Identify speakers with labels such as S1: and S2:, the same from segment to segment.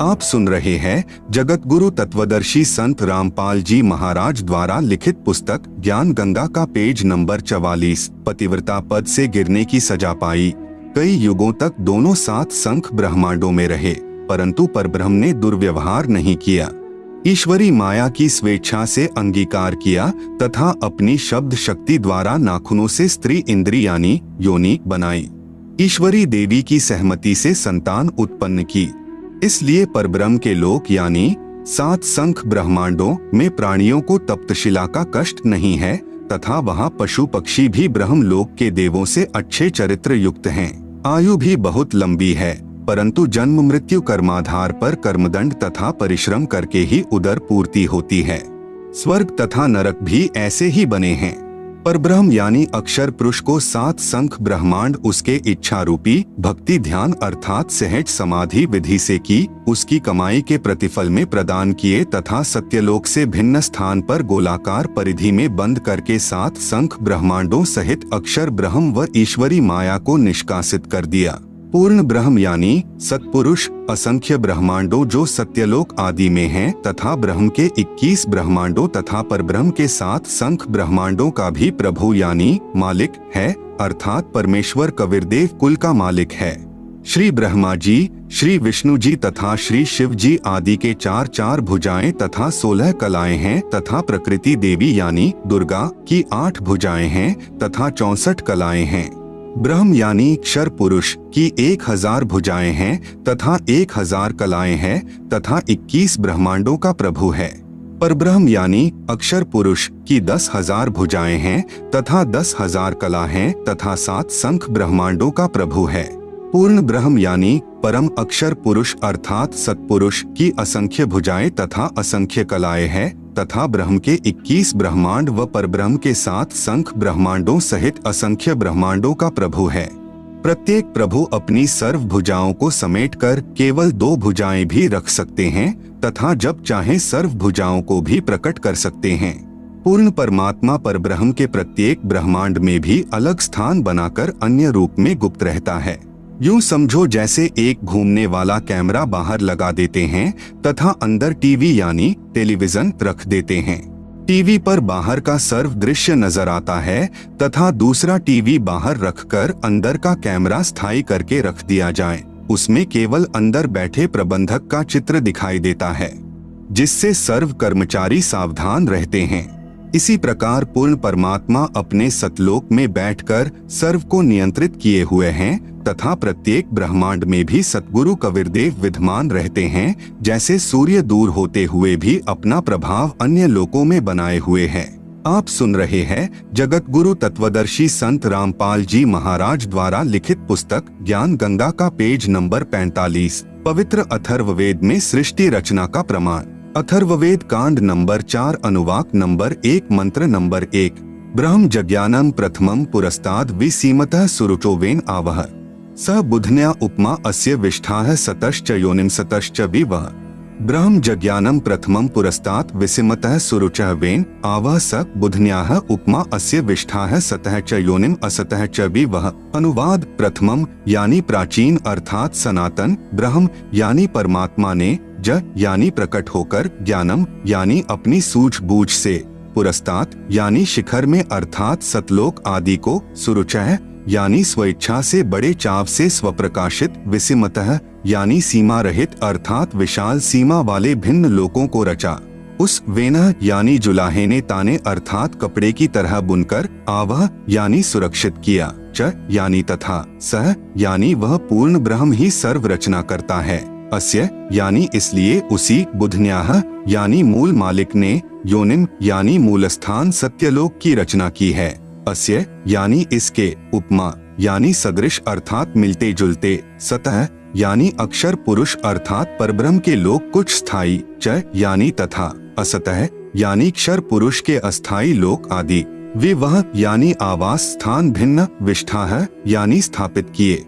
S1: आप सुन रहे हैं जगत गुरु तत्वदर्शी संत रामपाल जी महाराज द्वारा लिखित पुस्तक ज्ञान गंगा का पेज नंबर 44। पतिव्रता पद से गिरने की सजा पाई। कई युगों तक दोनों सात संख ब्रह्मांडों में रहे, परंतु परब्रह्म ने दुर्व्यवहार नहीं किया। ईश्वरी माया की स्वेच्छा से अंगीकार किया तथा अपनी शब्द शक्ति द्वारा नाखूनों से स्त्री इंद्री यानी योनि बनाई। ईश्वरी देवी की सहमति से संतान उत्पन्न की। इसलिए परब्रह्म के लोक यानी सात संख ब्रह्मांडों में प्राणियों को तप्तशिला का कष्ट नहीं है तथा वहाँ पशु पक्षी भी ब्रह्म लोक के देवों से अच्छे चरित्र युक्त हैं। आयु भी बहुत लंबी है, परंतु जन्म मृत्यु कर्माधार पर कर्मदंड तथा परिश्रम करके ही उदर पूर्ति होती है। स्वर्ग तथा नरक भी ऐसे ही बने हैं। परब्रह्म यानी अक्षर पुरुष को सात संख ब्रह्मांड उसके इच्छा रूपी भक्ति ध्यान अर्थात सहज समाधि विधि से की उसकी कमाई के प्रतिफल में प्रदान किए तथा सत्यलोक से भिन्न स्थान पर गोलाकार परिधि में बंद करके सात संख ब्रह्मांडों सहित अक्षर ब्रह्म व ईश्वरी माया को निष्कासित कर दिया। पूर्ण ब्रह्म यानी सत्पुरुष असंख्य ब्रह्मांडों जो सत्यलोक आदि में हैं तथा ब्रह्म के 21 ब्रह्मांडों तथा परब्रह्म के सात संख ब्रह्मांडों का भी प्रभु यानी मालिक है, अर्थात परमेश्वर कबीरदेव कुल का मालिक है। श्री ब्रह्मा जी, श्री विष्णु जी तथा श्री शिव जी आदि के चार चार भुजाएं तथा 16 कलाएं हैं तथा प्रकृति देवी यानी दुर्गा की 8 भुजाएं हैं तथा 64 कलाएं हैं। ब्रह्म यानी क्षर पुरुष की 1000 भुजाएं हैं तथा 1000 कलाएं हैं तथा 21 ब्रह्मांडों का प्रभु है। परब्रह्म यानी अक्षर पुरुष की 10,000 भुजाएं हैं तथा 10,000 कला हैं तथा 7 संख ब्रह्मांडों का प्रभु है। पूर्ण ब्रह्म यानी परम अक्षर पुरुष अर्थात सत्पुरुष की असंख्य भुजाएं तथा असंख्य कलाएं हैं तथा ब्रह्म के 21 ब्रह्मांड व परब्रह्म के 7 संख ब्रह्मांडों सहित असंख्य ब्रह्मांडों का प्रभु है। प्रत्येक प्रभु अपनी सर्व भुजाओं को समेटकर केवल 2 भुजाएं भी रख सकते हैं तथा जब चाहे सर्व भुजाओं को भी प्रकट कर सकते हैं। पूर्ण परमात्मा परब्रह्म के प्रत्येक ब्रह्मांड में भी अलग स्थान बनाकर अन्य रूप में गुप्त रहता है। यूं समझो जैसे एक घूमने वाला कैमरा बाहर लगा देते हैं तथा अंदर टीवी यानी टेलीविजन रख देते हैं। टीवी पर बाहर का सर्व दृश्य नजर आता है तथा दूसरा टीवी बाहर रखकर अंदर का कैमरा स्थायी करके रख दिया जाए। उसमें केवल अंदर बैठे प्रबंधक का चित्र दिखाई देता है, जिससे सर्व कर्मचारी सावधान रहते हैं। इसी प्रकार पूर्ण परमात्मा अपने सतलोक में बैठकर सर्व को नियंत्रित किए हुए हैं तथा प्रत्येक ब्रह्मांड में भी सतगुरु कबीरदेव विद्यमान रहते हैं, जैसे सूर्य दूर होते हुए भी अपना प्रभाव अन्य लोकों में बनाए हुए है। आप सुन रहे हैं जगत गुरु तत्वदर्शी संत रामपाल जी महाराज द्वारा लिखित पुस्तक ज्ञान गंगा का पेज नंबर 45। पवित्र अथर्ववेद में सृष्टि रचना का प्रमाण। अथर्ववेद कांड नंबर 4 अनुवाक नंबर 1 मंत्र नंबर 1। ब्रह्म जज्ञानम प्रथमम पुरस्ताद विसीमतः सुरुचोवेन आवह स बुधन्या उपमा अस्य विष्ठाः सतश्च योनिम सतश्च विवह। ब्रह्म जज्ञानम प्रथमम पुरस्तात् विसीमतः सुरुचः वेन आवह स बुधन्याः उपमा अस्य विष्ठाः सतः च योनिम असतः च विवह। अनुवाद। प्रथमम यानी प्राचीन अर्थात सनातन, ब्रह्म यानी परमात्मा ने, ज यानी प्रकट होकर, ज्ञानम यानी अपनी सूझबूझ से, पुरस्तात् यानी शिखर में अर्थात सतलोक आदि को, सुरुचः यानी स्वेच्छा से बड़े चाव से स्वप्रकाशित, विसीमतः यानी सीमा रहित अर्थात विशाल सीमा वाले भिन्न लोकों को रचा। उस वेनः यानी जुलाहे ने ताने अर्थात कपड़े की तरह बुनकर, आवह यानी सुरक्षित किया, च यानी तथा, सह यानी वह पूर्ण ब्रह्म ही सर्व रचना करता है, अस्य यानी इसलिए उसी, बुधन्याः यानी मूल मालिक ने, योनिम यानी मूलस्थान सत्यलोक की रचना की है, अस्य यानी इसके, उपमा यानी सदृश अर्थात मिलते जुलते, सतह यानी अक्षर पुरुष अर्थात परब्रह्म के लोक कुछ स्थायी, च यानी तथा, असतः यानी क्षर पुरुष के अस्थायी लोक आदि, विवह यानी आवास स्थान भिन्न, विष्ठाः यानी स्थापित किए।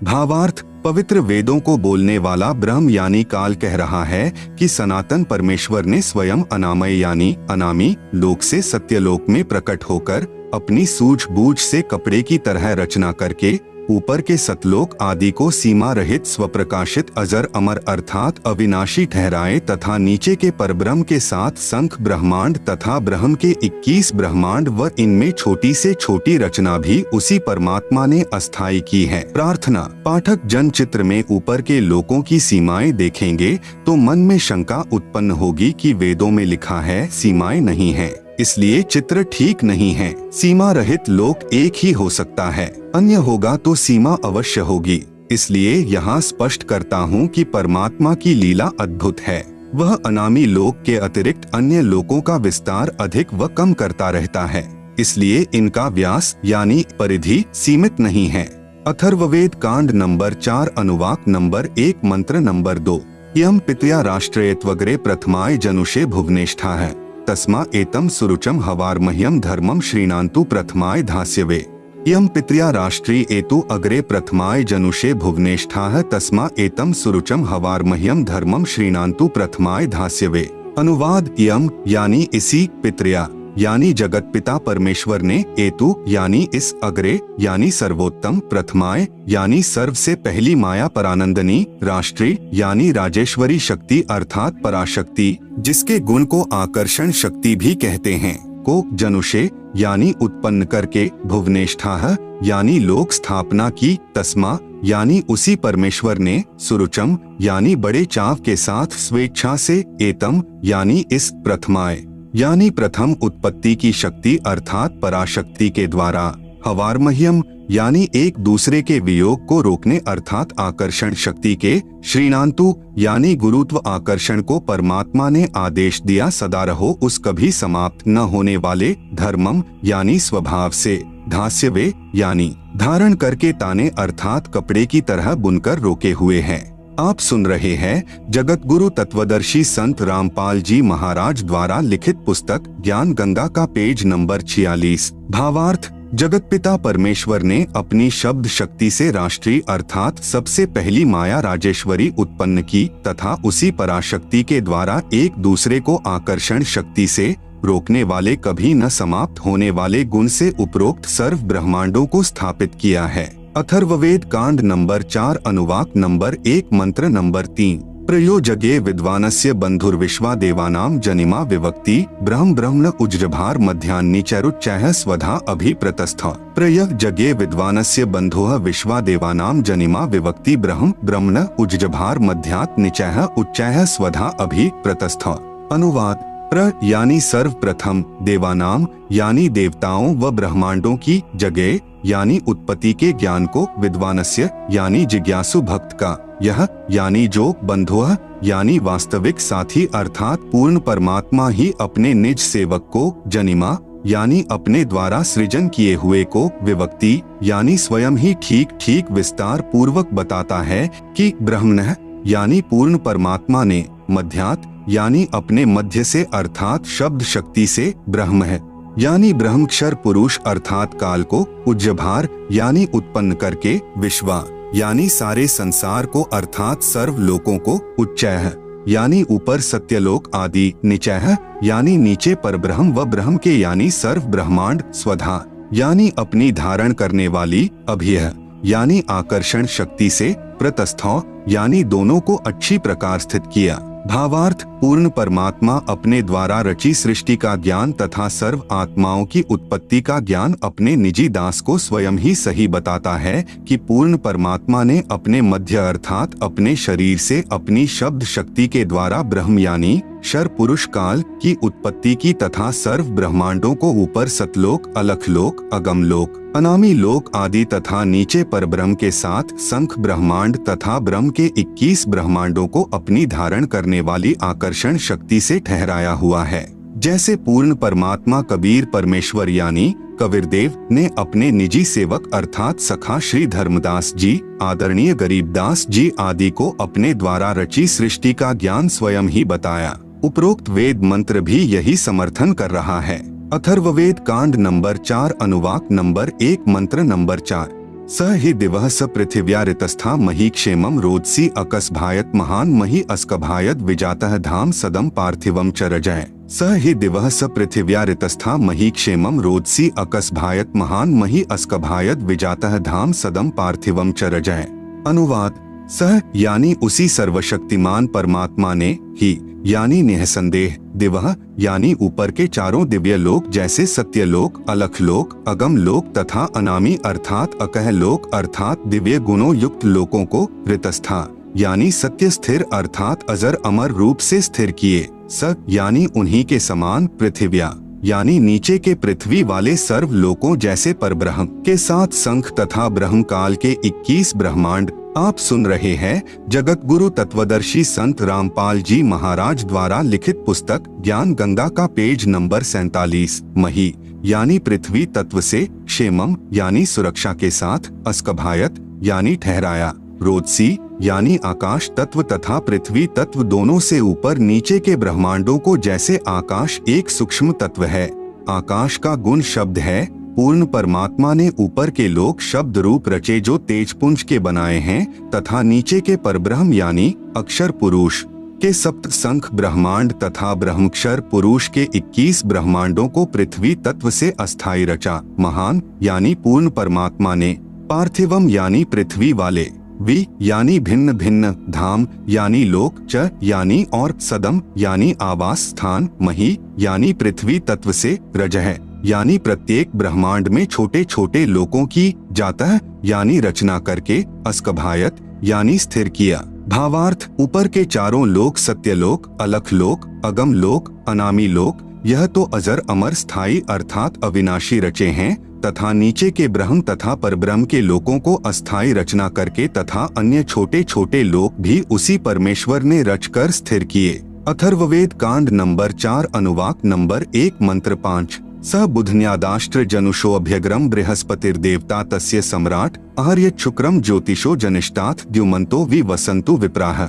S1: भावार्थ। पवित्र वेदों को बोलने वाला ब्रह्म यानी काल कह रहा है कि सनातन परमेश्वर ने स्वयं अनामय यानी अनामी लोक से सत्यलोक में प्रकट होकर अपनी सूझबूझ से कपड़े की तरह रचना करके ऊपर के सतलोक आदि को सीमा रहित स्वप्रकाशित अजर अमर अर्थात अविनाशी ठहराए तथा नीचे के परब्रह्म के साथ संख ब्रह्मांड तथा ब्रह्म के 21 ब्रह्मांड व इनमें छोटी से छोटी रचना भी उसी परमात्मा ने अस्थायी की है। प्रार्थना। पाठक जन चित्र में ऊपर के लोकों की सीमाएं देखेंगे तो मन में शंका उत्पन्न होगी कि वेदों में लिखा है सीमाएं नहीं है, इसलिए चित्र ठीक नहीं है। सीमा रहित लोक एक ही हो सकता है, अन्य होगा तो सीमा अवश्य होगी। इसलिए यहाँ स्पष्ट करता हूँ कि परमात्मा की लीला अद्भुत है। वह अनामी लोक के अतिरिक्त अन्य लोकों का विस्तार अधिक व कम करता रहता है, इसलिए इनका व्यास यानी परिधि सीमित नहीं है। अथर्ववेद कांड नंबर 4 अनुवाक नंबर 1 मंत्र नंबर 2। यम पितया राष्ट्रेयत्वग्रे प्रथमाय जनुषे भुवनेष्ठा है तस्मा एतम सुरुचम हवार्मह्यम धर्मम श्रीणान्तु प्रथमाय धास्यवे। यम पितया राष्ट्री एतु अग्रे प्रथमाय जनुषे भुवनेष्ठा तस्मा एतम सुरुचम हवार्मह्यम धर्मम श्रीणान्तु प्रथमाय धास्यवे। अनुवाद। यम यानी इसी, पितृया यानी जगत पिता परमेश्वर ने, एतु यानी इस, अग्रे यानी सर्वोत्तम, प्रथमाय यानी सर्व से पहली माया परानंदनी, राष्ट्री यानी राजेश्वरी शक्ति अर्थात पराशक्ति जिसके गुण को आकर्षण शक्ति भी कहते हैं, को जनुषे यानी उत्पन्न करके, भुवनेष्ठा यानी लोक स्थापना की, तस्मा यानी उसी परमेश्वर ने, सुरुचम यानी बड़े चाव के साथ स्वेच्छा से, एतम यानी इस, प्रथमाय यानी प्रथम उत्पत्ति की शक्ति अर्थात पराशक्ति के द्वारा, हवार्मह्यम यानी एक दूसरे के वियोग को रोकने अर्थात आकर्षण शक्ति के, श्रीणान्तु यानी गुरुत्व आकर्षण को परमात्मा ने आदेश दिया सदा रहो उस कभी समाप्त न होने वाले, धर्मम यानी स्वभाव से, धास्यवे यानी धारण करके ताने अर्थात कपड़े की तरह बुनकर रोके हुए हैं। आप सुन रहे हैं जगत गुरु तत्वदर्शी संत रामपाल जी महाराज द्वारा लिखित पुस्तक ज्ञान गंगा का पेज नंबर 46। भावार्थ। जगत पिता परमेश्वर ने अपनी शब्द शक्ति से राष्ट्रीय अर्थात सबसे पहली माया राजेश्वरी उत्पन्न की तथा उसी पराशक्ति के द्वारा एक दूसरे को आकर्षण शक्ति से रोकने वाले कभी न समाप्त होने वाले गुण से उपरोक्त सर्व ब्रह्मांडों को स्थापित किया है। अथर्ववेद कांड नंबर 4 अनुवाक नंबर 1 मंत्र नंबर 3। प्रयोजगे विद्वानस्य बंधुर्विश्वा देवानाम जनिमा विवक्ति ब्रह्म ब्रह्मण उज्जभार मध्यान्नी चैरुच्चैः स्वधा अभिप्रतस्थ। प्रयोजगे विद्वानस्य बंधुः विश्वा देवानाम जनिमा विवक्ति ब्रह्म ब्रह्मण उज्जभार मध्यात् निचैः उच्चैः स्वधा अभिप्रतस्थ। अनुवाद। प्र यानी सर्वप्रथम, देवानाम यानी देवताओं व ब्रह्मांडों की, जगे यानी उत्पत्ति के ज्ञान को, विद्वानस्य यानी जिज्ञासु भक्त का, यह यानी जो, बंधुः यानी वास्तविक साथी अर्थात पूर्ण परमात्मा ही अपने निज सेवक को, जनिमा यानी अपने द्वारा सृजन किए हुए को, विवक्ति यानी स्वयं ही ठीक ठीक विस्तार पूर्वक बताता है कि, ब्रह्मणः यानी पूर्ण परमात्मा ने, मध्यात् यानी अपने मध्य से अर्थात शब्द शक्ति से, ब्रह्म है यानी ब्रह्मक्षर पुरुष अर्थात काल को, उज्जभार यानी उत्पन्न करके, विश्वा यानी सारे संसार को अर्थात सर्व लोकों को, उच्चैः यानी ऊपर सत्यलोक आदि, निचैः यानी नीचे परब्रह्म व ब्रह्म के यानी सर्व ब्रह्मांड, स्वधा यानी अपनी धारण करने वाली, अभियः यानी आकर्षण शक्ति से, प्रतस्थौ यानी दोनों को अच्छी प्रकार स्थित किया। भावार्थ। पूर्ण परमात्मा अपने द्वारा रची सृष्टि का ज्ञान तथा सर्व आत्माओं की उत्पत्ति का ज्ञान अपने निजी दास को स्वयं ही सही बताता है कि पूर्ण परमात्मा ने अपने मध्य अर्थात अपने शरीर से अपनी शब्द शक्ति के द्वारा ब्रह्म यानी शर पुरुष काल की उत्पत्ति की तथा सर्व ब्रह्मांडों को ऊपर सतलोक, अलखलोक, अगमलोक, अनामी लोक आदि तथा नीचे परब्रह्म के साथ संख ब्रह्मांड तथा ब्रह्म के 21 ब्रह्मांडों को अपनी धारण करने वाली आकर्षण शक्ति से ठहराया हुआ है। जैसे पूर्ण परमात्मा कबीर परमेश्वर यानी कबीरदेव ने अपने निजी सेवक अर्थात सखा श्री धर्मदास जी, आदरणीय गरीबदास जी आदि को अपने द्वारा रची सृष्टि का ज्ञान स्वयं ही बताया। उपरोक्त वेद मंत्र भी यही समर्थन कर रहा है। अथर्ववेद कांड नंबर 4 अनुवाक नंबर 1 मंत्र नंबर 4। स हि दिवः स पृथिव्या ऋतस्था मही क्षेमं रोदसी अकस्भायत महान मही अस्कभायत विजातः धाम सदम पार्थिवम च रजय। स हि दिवः स पृथिव्या ऋतस्था मही क्षेमं रोदसी अकस्भायत महान मही अस्कभायत विजातः धाम सदम पार्थिवम च रजय। अनुवाद: सह यानी उसी सर्वशक्तिमान परमात्मा ने, ही यानी निःसंदेह, दिवः यानी ऊपर के चारों दिव्य लोक जैसे सत्यलोक, अलख लोक, अगम लोक तथा अनामी अर्थात अकह लोक अर्थात दिव्य गुणों युक्त लोकों को ऋतस्था यानी सत्य स्थिर अर्थात अजर अमर रूप से स्थिर किए। स यानी उन्हीं के समान, पृथिव्या यानी नीचे के पृथ्वी वाले सर्व लोकों जैसे परब्रह्म के साथ संख तथा ब्रह्म काल के 21 ब्रह्मांड। आप सुन रहे हैं जगत गुरु तत्वदर्शी संत रामपाल जी महाराज द्वारा लिखित पुस्तक ज्ञान गंगा का पेज नंबर 47। मही यानी पृथ्वी तत्व से, क्षेमम यानी सुरक्षा के साथ, अस्कभायत यानी ठहराया, रोदसी यानी आकाश तत्व तथा पृथ्वी तत्व दोनों से ऊपर नीचे के ब्रह्मांडों को जैसे आकाश एक सूक्ष्म तत्व है। आकाश का गुण शब्द है। पूर्ण परमात्मा ने ऊपर के लोक शब्द रूप रचे जो तेजपुंज के बनाए हैं तथा नीचे के परब्रह्म यानी अक्षर पुरुष के सप्त संख ब्रह्मांड तथा ब्रह्मक्षर पुरुष के 21 ब्रह्मांडों को पृथ्वी तत्व से अस्थायी रचा। महान यानी पूर्ण परमात्मा ने, पार्थिवम यानी पृथ्वी वाले, वि यानी भिन्न भिन्न, धाम यानी लोक, च यानी और, सदम यानी आवास स्थान, मही यानी पृथ्वी तत्व से, रजह यानी प्रत्येक ब्रह्मांड में छोटे छोटे लोकों की, जातः यानी रचना करके, अस्कभायत यानी स्थिर किया। भावार्थ: ऊपर के चारों लोक सत्यलोक, अलख लोक, अगम लोक, अनामी लोक, यह तो अजर अमर स्थायी अर्थात अविनाशी रचे हैं तथा नीचे के ब्रह्म तथा परब्रह्म के लोकों को अस्थायी रचना करके तथा अन्य छोटे छोटे लोक भी उसी परमेश्वर ने रचकर स्थिर किए। अथर्ववेद कांड नंबर 4 अनुवाक नंबर 1 मंत्र 5। स बुधन्यादाष्ट्र जनुषो अभ्यग्रम बृहस्पतिर्देवता तस्य सम्राट आर्य शुक्रम ज्योतिषो जनिष्ठात् द्युमन्तो वि वसन्तु विप्राः।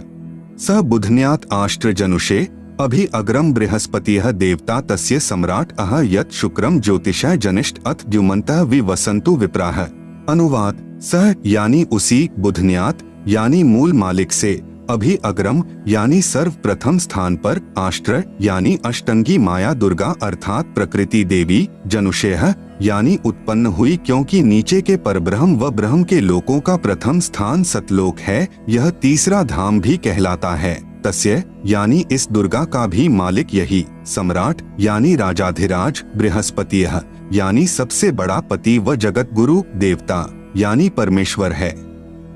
S1: स बुधन्यात् आष्ट्र जनुषे अभि अग्रम बृहस्पतिः देवता तस्य सम्राट अह यत् शुक्रम ज्योतिषः जनिष्ठ अथ द्युमन्तः वि वसन्तु विप्राः। अनुवाद: सह यानी उसी, बुधन्यात यानी मूल मालिक से, अभि अग्रम यानी सर्वप्रथम स्थान पर, आष्ट्र यानी अष्टंगी माया दुर्गा अर्थात प्रकृति देवी, जनुषेह यानी उत्पन्न हुई क्योंकि नीचे के परब्रह्म व ब्रह्म के लोकों का प्रथम स्थान सतलोक है, यह तीसरा धाम भी कहलाता है। तस्य यानी इस दुर्गा का भी मालिक यही, सम्राट यानी राजाधिराज, बृहस्पतिः यानी सबसे बड़ा पति व जगत गुरु, देवता यानी परमेश्वर है,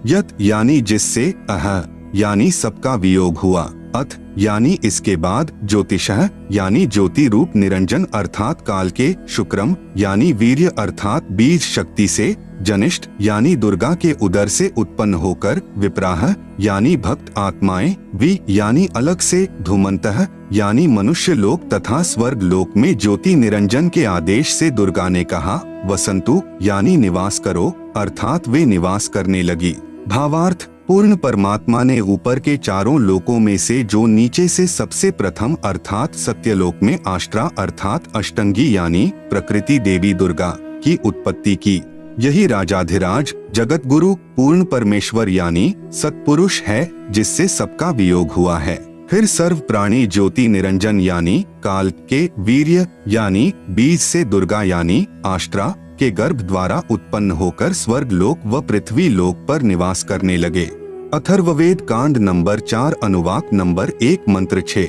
S1: यत यानी जिससे, अह यानी सबका वियोग हुआ, अथ यानी इसके बाद, ज्योतिषः यानी ज्योति रूप निरंजन अर्थात काल के, शुक्रम यानी वीर्य अर्थात बीज शक्ति से, जनिष्ठ यानी दुर्गा के उदर से उत्पन्न होकर, विप्राह यानी भक्त आत्माएं, वि यानी अलग से, धूमन्तः यानी मनुष्य लोक तथा स्वर्ग लोक में ज्योति निरंजन के आदेश से दुर्गा ने कहा, वसंतु यानी निवास करो अर्थात वे निवास करने लगी। भावार्थ: पूर्ण परमात्मा ने ऊपर के चारों लोकों में से जो नीचे से सबसे प्रथम अर्थात सत्यलोक में आष्ट्रा अर्थात अष्टंगी यानी प्रकृति देवी दुर्गा की उत्पत्ति की। यही राजाधिराज जगत गुरु पूर्ण परमेश्वर यानी सत्पुरुष है जिससे सबका वियोग हुआ है। फिर सर्व प्राणी ज्योति निरंजन यानी काल के वीर्य यानी बीज से दुर्गा यानी आष्ट्रा के गर्भ द्वारा उत्पन्न होकर स्वर्ग लोक व पृथ्वी लोक पर निवास करने लगे। अथर्ववेद कांड नंबर 4 अनुवाक नंबर 1 मंत्र 6।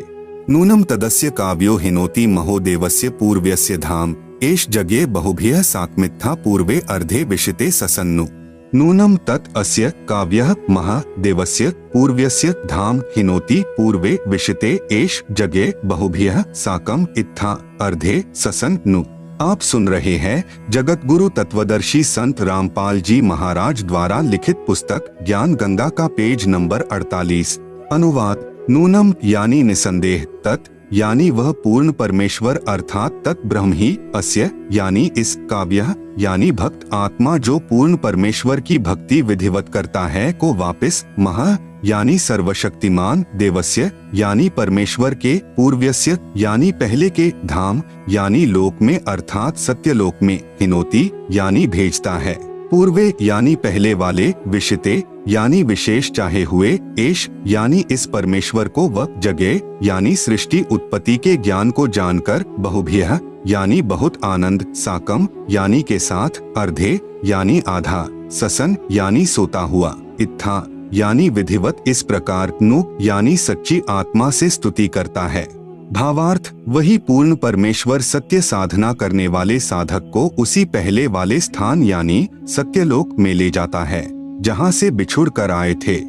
S1: नूनम तदस्य काव्यो हिनोति महोदेवस्य पूर्व्यस्य धाम एष जगे बहुभिः सात्मित्था पूर्वे अर्धे विशिते ससन्नु। नूनम तत् अस्य काव्यः महादेवस्य पूर्व्यस्य धाम हिनोति पूर्वे विशिते एष जगे बहुभिः साकम इत्था अर्धे ससन्नु। आप सुन रहे हैं जगत गुरु तत्वदर्शी संत रामपाल जी महाराज द्वारा लिखित पुस्तक ज्ञान गंगा का पेज नंबर 48। अनुवाद: नूनम यानी निसंदेह, तत् यानी वह पूर्ण परमेश्वर अर्थात तत् ब्रह्म ही, अस्य यानी इस, काव्य यानी भक्त आत्मा जो पूर्ण परमेश्वर की भक्ति विधिवत करता है को वापिस, महा यानी सर्वशक्तिमान, देवस्य यानी परमेश्वर के, पूर्व्यस्य यानी पहले के, धाम यानी लोक में अर्थात सत्यलोक में, हिनोति यानी भेजता है, पूर्वे यानी पहले वाले, विशिते यानी विशेष चाहे हुए, एश यानी इस परमेश्वर को व जगह यानी सृष्टि उत्पत्ति के ज्ञान को जानकर, बहुभ्यः यानी बहुत आनंद, साकम यानी के साथ, अर्धे यानी आधा, ससन यानी सोता हुआ, इत्था यानी विधिवत इस प्रकार, नु यानी सच्ची आत्मा से स्तुति करता है। भावार्थ, वही पूर्ण परमेश्वर सत्य साधना करने वाले साधक को उसी पहले वाले स्थान यानी सत्यलोक में ले जाता है जहाँ से बिछुड़ कर आए थे।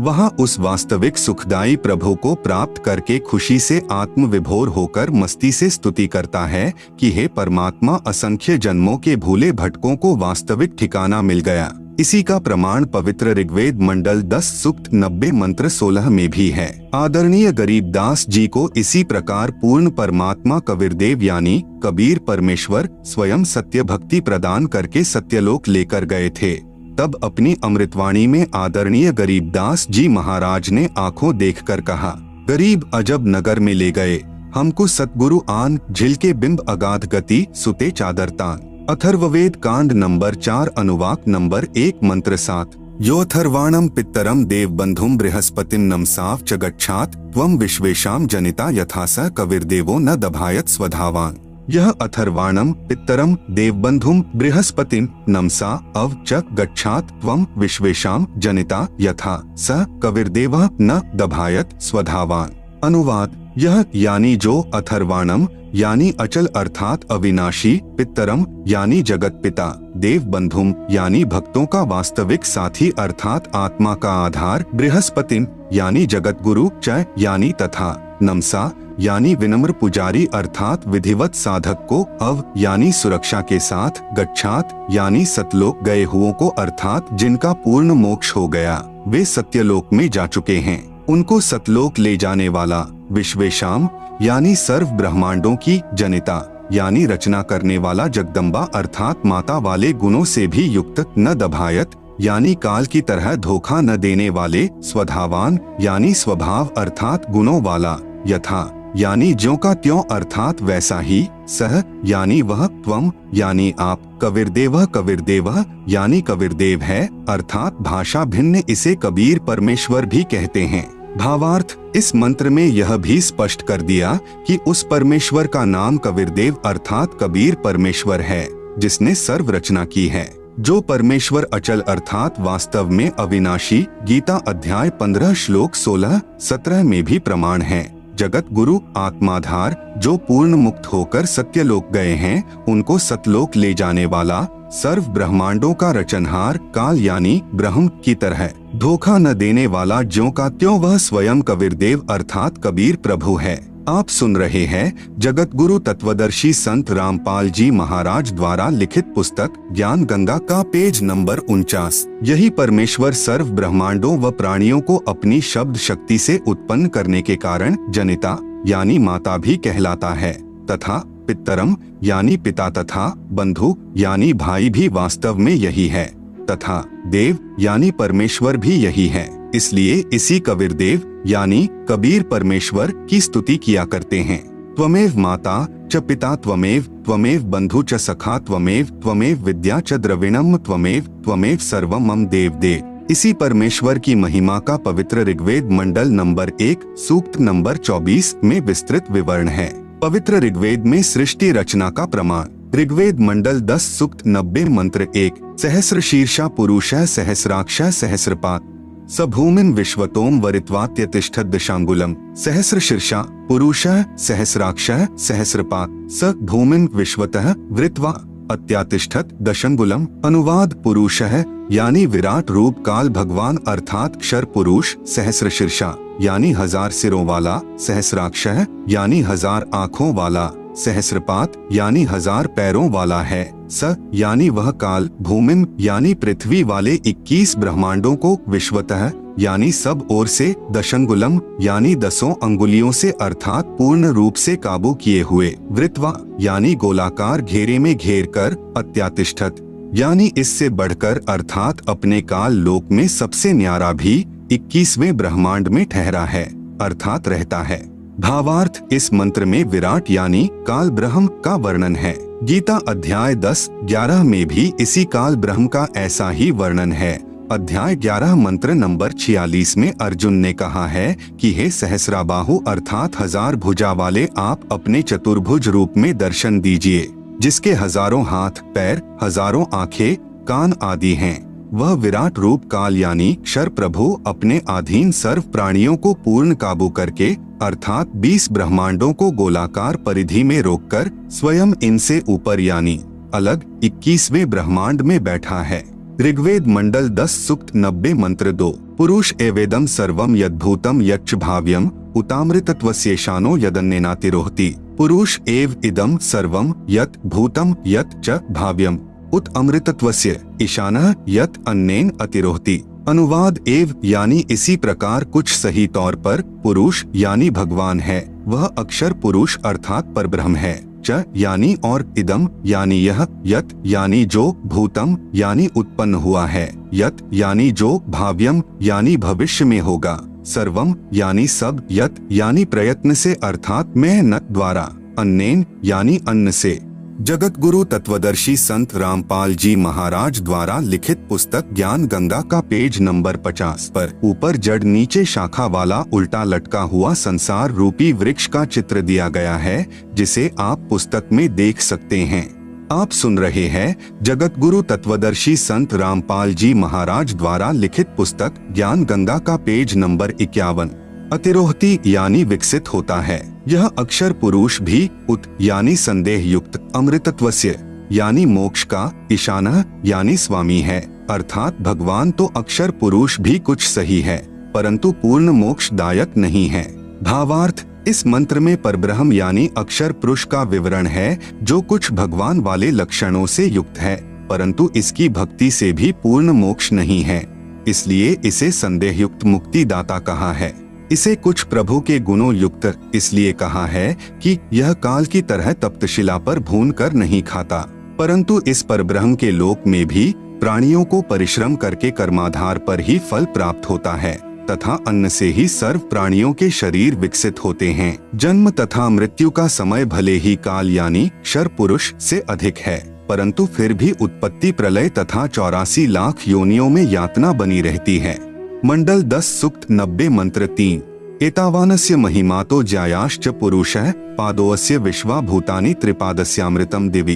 S1: वहाँ उस वास्तविक सुखदायी प्रभु को प्राप्त करके खुशी से आत्म विभोर होकर मस्ती से स्तुति करता है कि हे परमात्मा, असंख्य जन्मों के भूले भटकों को वास्तविक ठिकाना मिल गया। इसी का प्रमाण पवित्र ऋग्वेद मंडल 10 सूक्त 90 मंत्र 16 में भी है। आदरणीय गरीबदास जी को इसी प्रकार पूर्ण परमात्मा कबीरदेव यानी कबीर परमेश्वर स्वयं सत्य भक्ति प्रदान करके सत्यलोक लेकर गए थे। तब अपनी अमृतवाणी में आदरणीय गरीबदास जी महाराज ने आंखों देखकर कहा, गरीब अजब नगर में ले गए हमको सतगुरु आन, झिलके बिंब अगाध गति सुते चादरतान। अथर्ववेद कांड नंबर 4 अनुवाक नंबर 1 मंत्र 7। यो अथर्वाणम पित्तरम देवबंधुम बृहस्पतिम नमसाव च गच्छात त्वं विश्वेशाम जनिता यथा स कबीरदेवो न दभायत स्वधावान। यह अथर्वाणम पित्तरम देवबंधुम बृहस्पतिम नमसा अव च गच्छात त्वं विश्वेशाम जनिता यथा स कबीरदेवः न दभायत स्वधावान। अनुवाद, यह यानी जो अथर्वाणम यानी अचल अर्थात अविनाशी, पित्तरम यानी जगत पिता, देव बंधुम यानी भक्तों का वास्तविक साथी अर्थात आत्मा का आधार, बृहस्पतिम यानी जगत गुरु, च यानी तथा, नमसा यानी विनम्र पुजारी अर्थात विधिवत साधक को, अव यानी सुरक्षा के साथ, गच्छात यानी सतलोक गए हुओं को अर्थात जिनका पूर्ण मोक्ष हो गया, वे सत्यलोक में जा चुके हैं, उनको सतलोक ले जाने वाला, विश्वेशाम यानी सर्व ब्रह्मांडों की, जनिता यानी रचना करने वाला जगदम्बा अर्थात माता वाले गुणों से भी युक्त, न दभायत यानी काल की तरह धोखा न देने वाले, स्वधावान यानी स्वभाव अर्थात गुणों वाला, यथा यानी ज्यों का त्यों अर्थात वैसा ही, सह यानी वह, त्वम यानी आप, कबीरदेवः कबीरदेवः यानी कबीरदेव है अर्थात भाषा भिन्न इसे कबीर परमेश्वर भी कहते हैं। भावार्थ, इस मंत्र में यह भी स्पष्ट कर दिया कि उस परमेश्वर का नाम कबीरदेव अर्थात कबीर परमेश्वर है जिसने सर्व रचना की है, जो परमेश्वर अचल अर्थात वास्तव में अविनाशी, गीता अध्याय 15 श्लोक 16-17 में भी प्रमाण है। जगत गुरु आत्माधार जो पूर्ण मुक्त होकर सत्यलोक गए हैं, उनको सतलोक ले जाने वाला, सर्व ब्रह्मांडों का रचनहार, काल यानी ब्रह्म की तरह धोखा न देने वाला, ज्यों का त्यों वह स्वयं कबीरदेव अर्थात कबीर प्रभु है। आप सुन रहे हैं जगत गुरु तत्वदर्शी संत रामपाल जी महाराज द्वारा लिखित पुस्तक ज्ञान गंगा का पेज नंबर 49। यही परमेश्वर सर्व ब्रह्मांडों व प्राणियों को अपनी शब्द शक्ति से उत्पन्न करने के कारण जनिता यानी माता भी कहलाता है, तथा पित्तरम यानी पिता तथा बंधु यानी भाई भी वास्तव में यही है, तथा देव यानी परमेश्वर भी यही है। इसलिए इसी कबीरदेव यानी कबीर परमेश्वर की स्तुति किया करते हैं। त्वमेव माता च पिता त्वमेव बंधु च सखा त्वमेव विद्या च द्रविणम त्वमेव सर्वम मम देव। इसी परमेश्वर की महिमा का पवित्र ऋग्वेद मंडल नंबर 1 सूक्त नंबर 24 में विस्तृत विवरण है। पवित्र ऋग्वेद में सृष्टि रचना का प्रमाण, ऋग्वेद मंडल 10 सूक्त 90 मंत्र 1, सहस्र शीर्षा पुरुषः सहस्राक्षः सहस्रपात् स भूमिं विश्वतोम वरित्वात्यतिष्ठत् दशांगुलम। सहस्र शीर्षा पुरुषः सहस्राक्षः सहस्रपात् स भूमिं विश्वतः वृत्वा अत्यातिष्ठत् दशंगुलम। अनुवाद, पुरुषः यानी विराट रूप काल भगवान अर्थात क्षर पुरुष, सहस्र शीर्षा यानी 1000 सिरों वाला, सहस्राक्षः यानी 1000 आँखों वाला, सहस्रपात यानी 1000 पैरों वाला है, स यानी वह काल, भूमिम यानी पृथ्वी वाले 21 ब्रह्मांडों को विश्वतः यानी सब ओर से, दशंगुलम यानी 10 अंगुलियों से अर्थात पूर्ण रूप से काबू किए हुए, वृत्वा यानी गोलाकार घेरे में घेर कर, अत्यातिष्ठत यानी इससे बढ़कर अर्थात अपने काल लोक में सबसे न्यारा भी 21वें ब्रह्मांड में ठहरा है अर्थात रहता है। भावार्थ, इस मंत्र में विराट यानी काल ब्रह्म का वर्णन है। गीता अध्याय 10-11 में भी इसी काल ब्रह्म का ऐसा ही वर्णन है। अध्याय 11 मंत्र नंबर 46 में अर्जुन ने कहा है कि हे सहस्राबाहु अर्थात 1000 भुजा वाले, आप अपने चतुर्भुज रूप में दर्शन दीजिए, जिसके हजारों हाथ पैर, हजारों आंखें कान आदि हैं। वह विराट रूप काल यानी क्षर प्रभु अपने अधीन सर्व प्राणियों को पूर्ण काबू करके अर्थात 20 ब्रह्मांडों को गोलाकार परिधि में रोककर स्वयं इनसे ऊपर यानी अलग 21वें ब्रह्मांड में बैठा है। ऋग्वेद मंडल 10 सूक्त 90 मंत्र 2। पुरुष एवेदम सर्वम यद्भूतम यच्च भाव्यम उतामृतत्वस्येशानो यदन्नेनातिरोहति। पुरुष एव इदम सर्वम यत् भूतम यत् च भाव्यम उत अमृतत्वस्य ईशानः यत् अन्नेन अतिरोहति। अनुवाद एव यानी इसी प्रकार कुछ सही तौर पर पुरुष यानी भगवान है, वह अक्षर पुरुष अर्थात परब्रह्म है। च यानी और इदम यानी यह, यत यानी जो, भूतम यानी उत्पन्न हुआ है, यत यानी जो, भाव्यम यानी भविष्य में होगा, सर्वम यानी सब, यत यानी प्रयत्न से अर्थात मेहनत द्वारा, अन्नेन यानी अन्न से। जगत गुरु तत्वदर्शी संत रामपाल जी महाराज द्वारा लिखित पुस्तक ज्ञान गंगा का पेज नंबर 50 पर ऊपर जड़ नीचे शाखा वाला उल्टा लटका हुआ संसार रूपी वृक्ष का चित्र दिया गया है, जिसे आप पुस्तक में देख सकते हैं। आप सुन रहे हैं जगत गुरु तत्वदर्शी संत रामपाल जी महाराज द्वारा लिखित पुस्तक ज्ञान गंगा का पेज नंबर 51। अतिरोहति यानी विकसित होता है। यह अक्षर पुरुष भी उत यानी संदेह युक्त, अमृतत्वस्य यानी मोक्ष का, ईशानः यानी स्वामी है, अर्थात भगवान तो अक्षर पुरुष भी कुछ सही है, परंतु पूर्ण मोक्षदायक नहीं है। भावार्थ, इस मंत्र में परब्रह्म यानी अक्षर पुरुष का विवरण है, जो कुछ भगवान वाले लक्षणों से युक्त है, परंतु इसकी भक्ति से भी पूर्ण मोक्ष नहीं है, इसलिए इसे संदेह युक्त मुक्तिदाता कहा है। इसे कुछ प्रभु के गुणों युक्त इसलिए कहा है कि यह काल की तरह तप्तशिला पर भून कर नहीं खाता, परंतु इस परब्रह्म के लोक में भी प्राणियों को परिश्रम करके कर्माधार पर ही फल प्राप्त होता है तथा अन्न से ही सर्व प्राणियों के शरीर विकसित होते हैं। जन्म तथा मृत्यु का समय भले ही काल यानी क्षर पुरुष से अधिक है, परंतु फिर भी उत्पत्ति प्रलय तथा 84 लाख योनियों में यातना बनी रहती है। मंडल 10 सूक्त 90 मंत्र 3। एतावानस्य महिमातो ज्यायाश्च पुरुषः पादोऽस्य विश्वा भूतानि त्रिपादस्यामृतम दिवि।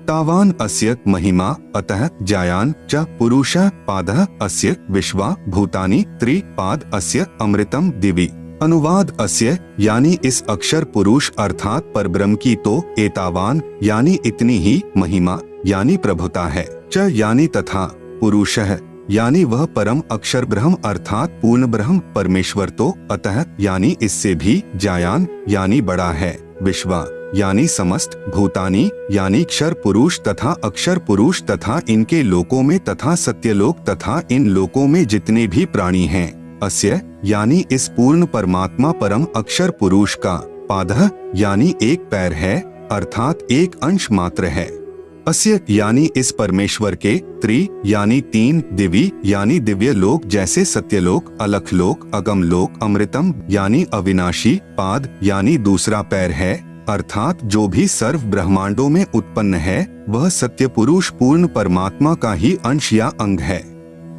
S1: तावान अस्य महिमा अतः ज्यायान च पुरुषः पादः अस्य विश्वा भूतानि त्रिपाद अस्य अमृतम दिवि। अनुवाद अस्य यानी इस अक्षर पुरुष अर्थात परब्रह्म की तो एतावान यानी इतनी ही महिमा यानी प्रभुता है, च यानी तथा, पुरुषः यानी वह परम अक्षर ब्रह्म अर्थात पूर्ण ब्रह्म परमेश्वर तो अतः यानी इससे भी, जायान यानी बड़ा है, विश्वा यानी समस्त, भूतानी यानी क्षर पुरुष तथा अक्षर पुरुष तथा इनके लोकों में तथा सत्यलोक तथा इन लोकों में जितने भी प्राणी हैं, अस्य यानी इस पूर्ण परमात्मा परम अक्षर पुरुष का, पादः यानी एक पैर है अर्थात एक अंश मात्र है, अस्य यानी इस परमेश्वर के, त्रि यानी 3, दिवि यानी दिव्य लोक जैसे सत्यलोक, अलख लोक, अगम लोक, अमृतम यानी अविनाशी, पाद यानी दूसरा पैर है, अर्थात जो भी सर्व ब्रह्मांडों में उत्पन्न है वह सत्य पुरुष पूर्ण परमात्मा का ही अंश या अंग है।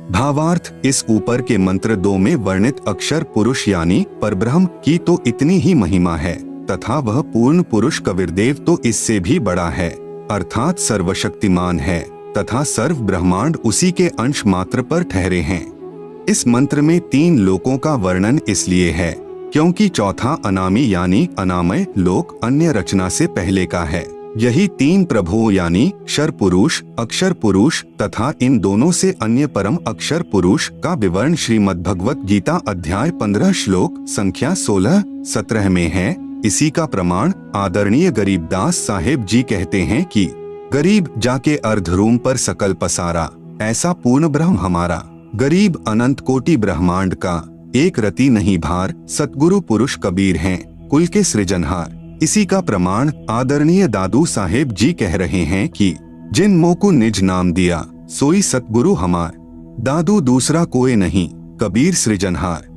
S1: भावार्थ, इस ऊपर के मंत्र 2 में वर्णित अक्षर पुरुष यानी परब्रह्म की तो इतनी ही महिमा है तथा वह पूर्ण पुरुष कबीरदेव तो इससे भी बड़ा है, अर्थात सर्वशक्तिमान है तथा सर्व ब्रह्मांड उसी के अंश मात्र पर ठहरे हैं। इस मंत्र में 3 लोकों का वर्णन इसलिए है क्योंकि चौथा अनामी यानी अनामय लोक अन्य रचना से पहले का है। यही 3 प्रभु यानी क्षर पुरुष, अक्षर पुरुष तथा इन दोनों से अन्य परम अक्षर पुरुष का विवरण श्रीमद् भगवत गीता अध्याय 15 श्लोक संख्या 16-17 में है। इसी का प्रमाण आदरणीय गरीबदास साहेब जी कहते हैं कि गरीब जाके अर्धरूम पर सकल पसारा, ऐसा पूर्ण ब्रह्म हमारा। गरीब अनंत कोटि ब्रह्मांड का एक रति नहीं भार, सतगुरु पुरुष कबीर हैं कुल के सृजनहार। इसी का प्रमाण आदरणीय दादू साहेब जी कह रहे हैं कि जिन मोह को निज नाम दिया सोई सतगुरु हमार, दादू दूसरा कोई नहीं कबीर सृजनहार।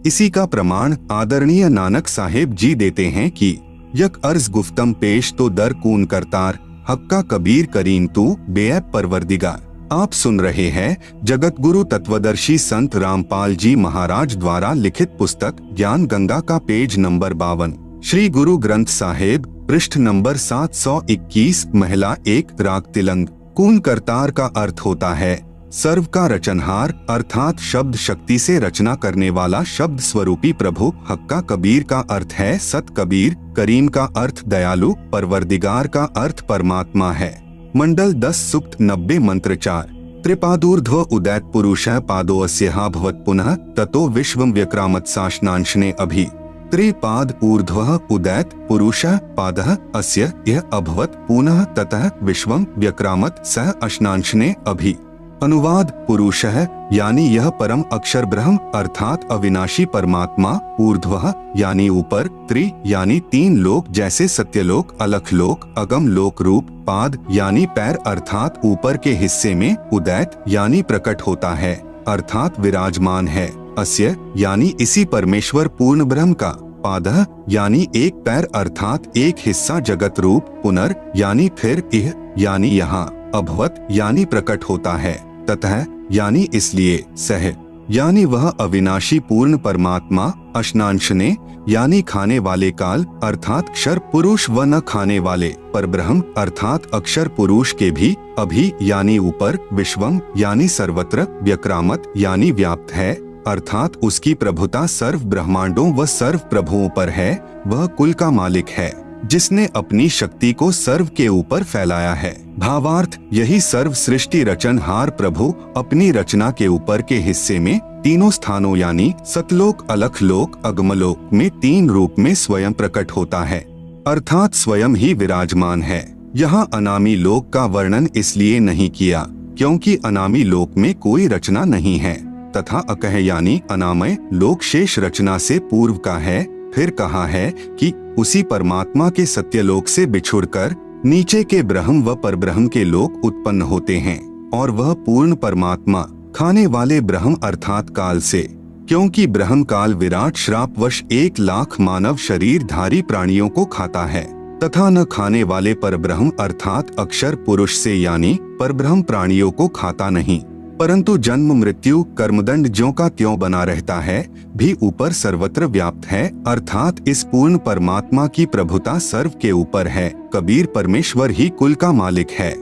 S1: इसी का प्रमाण आदरणीय नानक साहेब जी देते हैं कि यक अर्ज गुफ्तम पेश तो दर कून करतार, हक्का कबीर करीम तू बेअब परवरदिगार। आप सुन रहे हैं जगत गुरु तत्वदर्शी संत रामपाल जी महाराज द्वारा लिखित पुस्तक ज्ञान गंगा का पेज नंबर 52, श्री गुरु ग्रंथ साहिब, पृष्ठ नंबर 721, महिला 1, राग तिलंग। कून करतार का अर्थ होता है सर्व का रचनहार, अर्थात शब्द शक्ति से रचना करने वाला शब्द स्वरूपी प्रभु। हक्का कबीर का अर्थ है सत कबीर, करीम का अर्थ दयालु, परवरदिगार का अर्थ परमात्मा है। मंडल 10 सूक्त 90 मंत्र 4। त्रिपादूर्ध्व उदैत पुरुषः पादोऽस्यः भवत् पुनः ततो विश्वं व्यक्रामत् साशनांशने अभि। त्रिपाद ऊर्ध्वः उदैत पुरुषः पादः अस्य यह अभवत् पुनः ततः विश्वं व्यक्रामत् सः अशनांशने अभि। अनुवाद पुरुषः यानी यह परम अक्षर ब्रह्म अर्थात अविनाशी परमात्मा, ऊर्ध्वः यानी ऊपर, त्रि यानी 3 लोक जैसे सत्यलोक, अलख लोक, अगम लोक रूप, पाद यानी पैर अर्थात ऊपर के हिस्से में, उदैत यानी प्रकट होता है अर्थात विराजमान है, अस्य यानी इसी परमेश्वर पूर्ण ब्रह्म का, पादः यानी एक पैर अर्थात एक हिस्सा जगत रूप, पुनर् यानी फिर, इह यानी यहाँ, अभवत यानी प्रकट होता है, ततः यानी इसलिए, सह यानी वह अविनाशी पूर्ण परमात्मा, अशनांशने यानी खाने वाले काल अर्थात क्षर पुरुष व न खाने वाले, परब्रह्म अर्थात अक्षर पुरुष के भी, अभि यानी ऊपर, विश्वम यानी सर्वत्र, व्यक्रामत यानी व्याप्त है अर्थात उसकी प्रभुता सर्व ब्रह्मांडों व सर्व प्रभुओं पर है। वह कुल का मालिक है जिसने अपनी शक्ति को सर्व के ऊपर फैलाया है। भावार्थ यही सर्व सृष्टि रचनहार प्रभु अपनी रचना के ऊपर के हिस्से में तीनों स्थानों यानी सतलोक, अलख लोक, अगमलोक में 3 रूप में स्वयं प्रकट होता है अर्थात स्वयं ही विराजमान है। यहाँ अनामी लोक का वर्णन इसलिए नहीं किया क्योंकि अनामी लोक में कोई रचना नहीं है, तथा अकह यानी अनामय लोक शेष रचना से पूर्व का है। फिर कहा है कि उसी परमात्मा के सत्यलोक से बिछुड़कर नीचे के ब्रह्म व परब्रह्म के लोक उत्पन्न होते हैं और वह पूर्ण परमात्मा खाने वाले ब्रह्म अर्थात काल से, क्योंकि ब्रह्म काल विराट श्रापवश 1 लाख मानव शरीरधारी प्राणियों को खाता है, तथा न खाने वाले परब्रह्म अर्थात अक्षर पुरुष से यानी परब्रह्म प्राणियों को खाता नहीं, परंतु जन्म मृत्यु कर्मदंड ज्यों का त्यों बना रहता है, भी ऊपर सर्वत्र व्याप्त है अर्थात इस पूर्ण परमात्मा की प्रभुता सर्व के ऊपर है। कबीर परमेश्वर ही कुल का मालिक है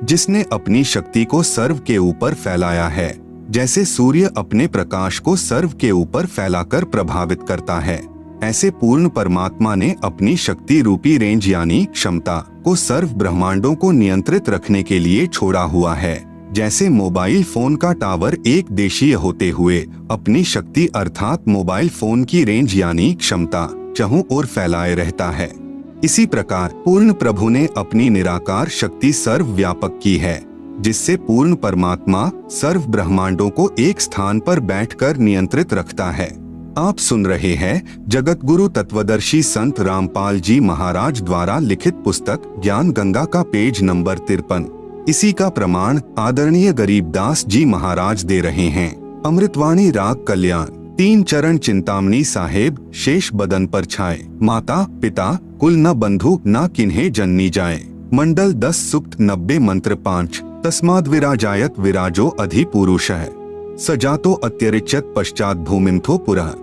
S1: जिसने अपनी शक्ति को सर्व के ऊपर फैलाया है, जैसे सूर्य अपने प्रकाश को सर्व के ऊपर फैलाकर प्रभावित करता है, ऐसे पूर्ण परमात्मा ने अपनी शक्ति रूपी रेंज यानी क्षमता को सर्व ब्रह्मांडों को नियंत्रित रखने के लिए छोड़ा हुआ है। जैसे मोबाइल फोन का टावर एक देशीय होते हुए अपनी शक्ति अर्थात मोबाइल फोन की रेंज यानी क्षमता चहुं ओर फैलाए रहता है, इसी प्रकार पूर्ण प्रभु ने अपनी निराकार शक्ति सर्व व्यापक की है, जिससे पूर्ण परमात्मा सर्व ब्रह्मांडों को एक स्थान पर बैठकर नियंत्रित रखता है। आप सुन रहे हैं जगत गुरु तत्वदर्शी संत रामपाल जी महाराज द्वारा लिखित पुस्तक ज्ञान गंगा का पेज नंबर 53। इसी का प्रमाण आदरणीय गरीबदास जी महाराज दे रहे हैं। अमृतवाणी राग कल्याण। 3 चरण चिंतामणि साहेब शेष बदन पर छाए, माता पिता कुल न बंधु न किन्हे जननी जाए। मंडल 10 सूक्त 90 मंत्र 5। तस्माद् विराजायत विराजो अधि पुरुषः सजातो अत्यरिच्यत पश्चात भूमिमथो पुरः।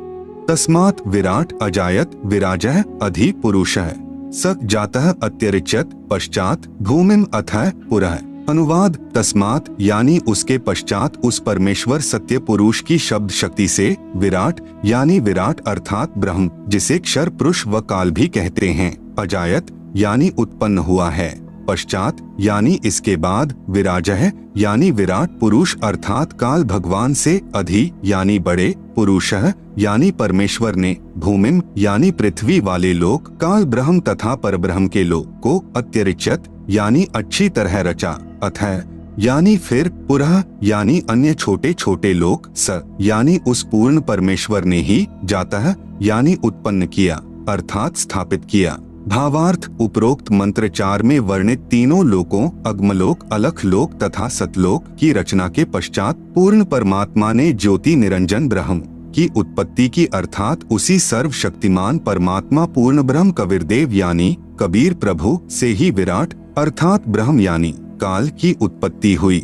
S1: तस्मात् विराट अजायत विराजः अधि पुरुषः स जातः अत्यरिच्यत पश्चात भूमिम अथः पुरः। अनुवाद तस्मात् यानी उसके पश्चात उस परमेश्वर सत्य पुरुष की शब्द शक्ति से, विराट यानी विराट अर्थात ब्रह्म जिसे क्षर पुरुष व काल भी कहते हैं, अजायत यानी उत्पन्न हुआ है, पश्चात यानी इसके बाद, विराजः यानी विराट पुरुष अर्थात काल भगवान से, अधि यानी बड़े, पुरुषः यानी परमेश्वर ने, भूमिम यानी पृथ्वी वाले लोक, काल ब्रह्म तथा परब्रह्म के लोक को, अत्यरिच्यत यानी अच्छी तरह रचा, अथः यानी फिर, पुरः यानी अन्य छोटे छोटे लोक, स यानी उस पूर्ण परमेश्वर ने ही, जातः यानी उत्पन्न किया अर्थात स्थापित किया। भावार्थ उपरोक्त मंत्र 4 में वर्णित तीनों लोकों अगमलोक, अलख लोक तथा सतलोक की रचना के पश्चात पूर्ण परमात्मा ने ज्योति निरंजन ब्रह्म की उत्पत्ति की अर्थात उसी सर्वशक्तिमान परमात्मा पूर्ण ब्रह्म कबीरदेव यानी कबीर प्रभु से ही विराट अर्थात ब्रह्म यानी काल की उत्पत्ति हुई।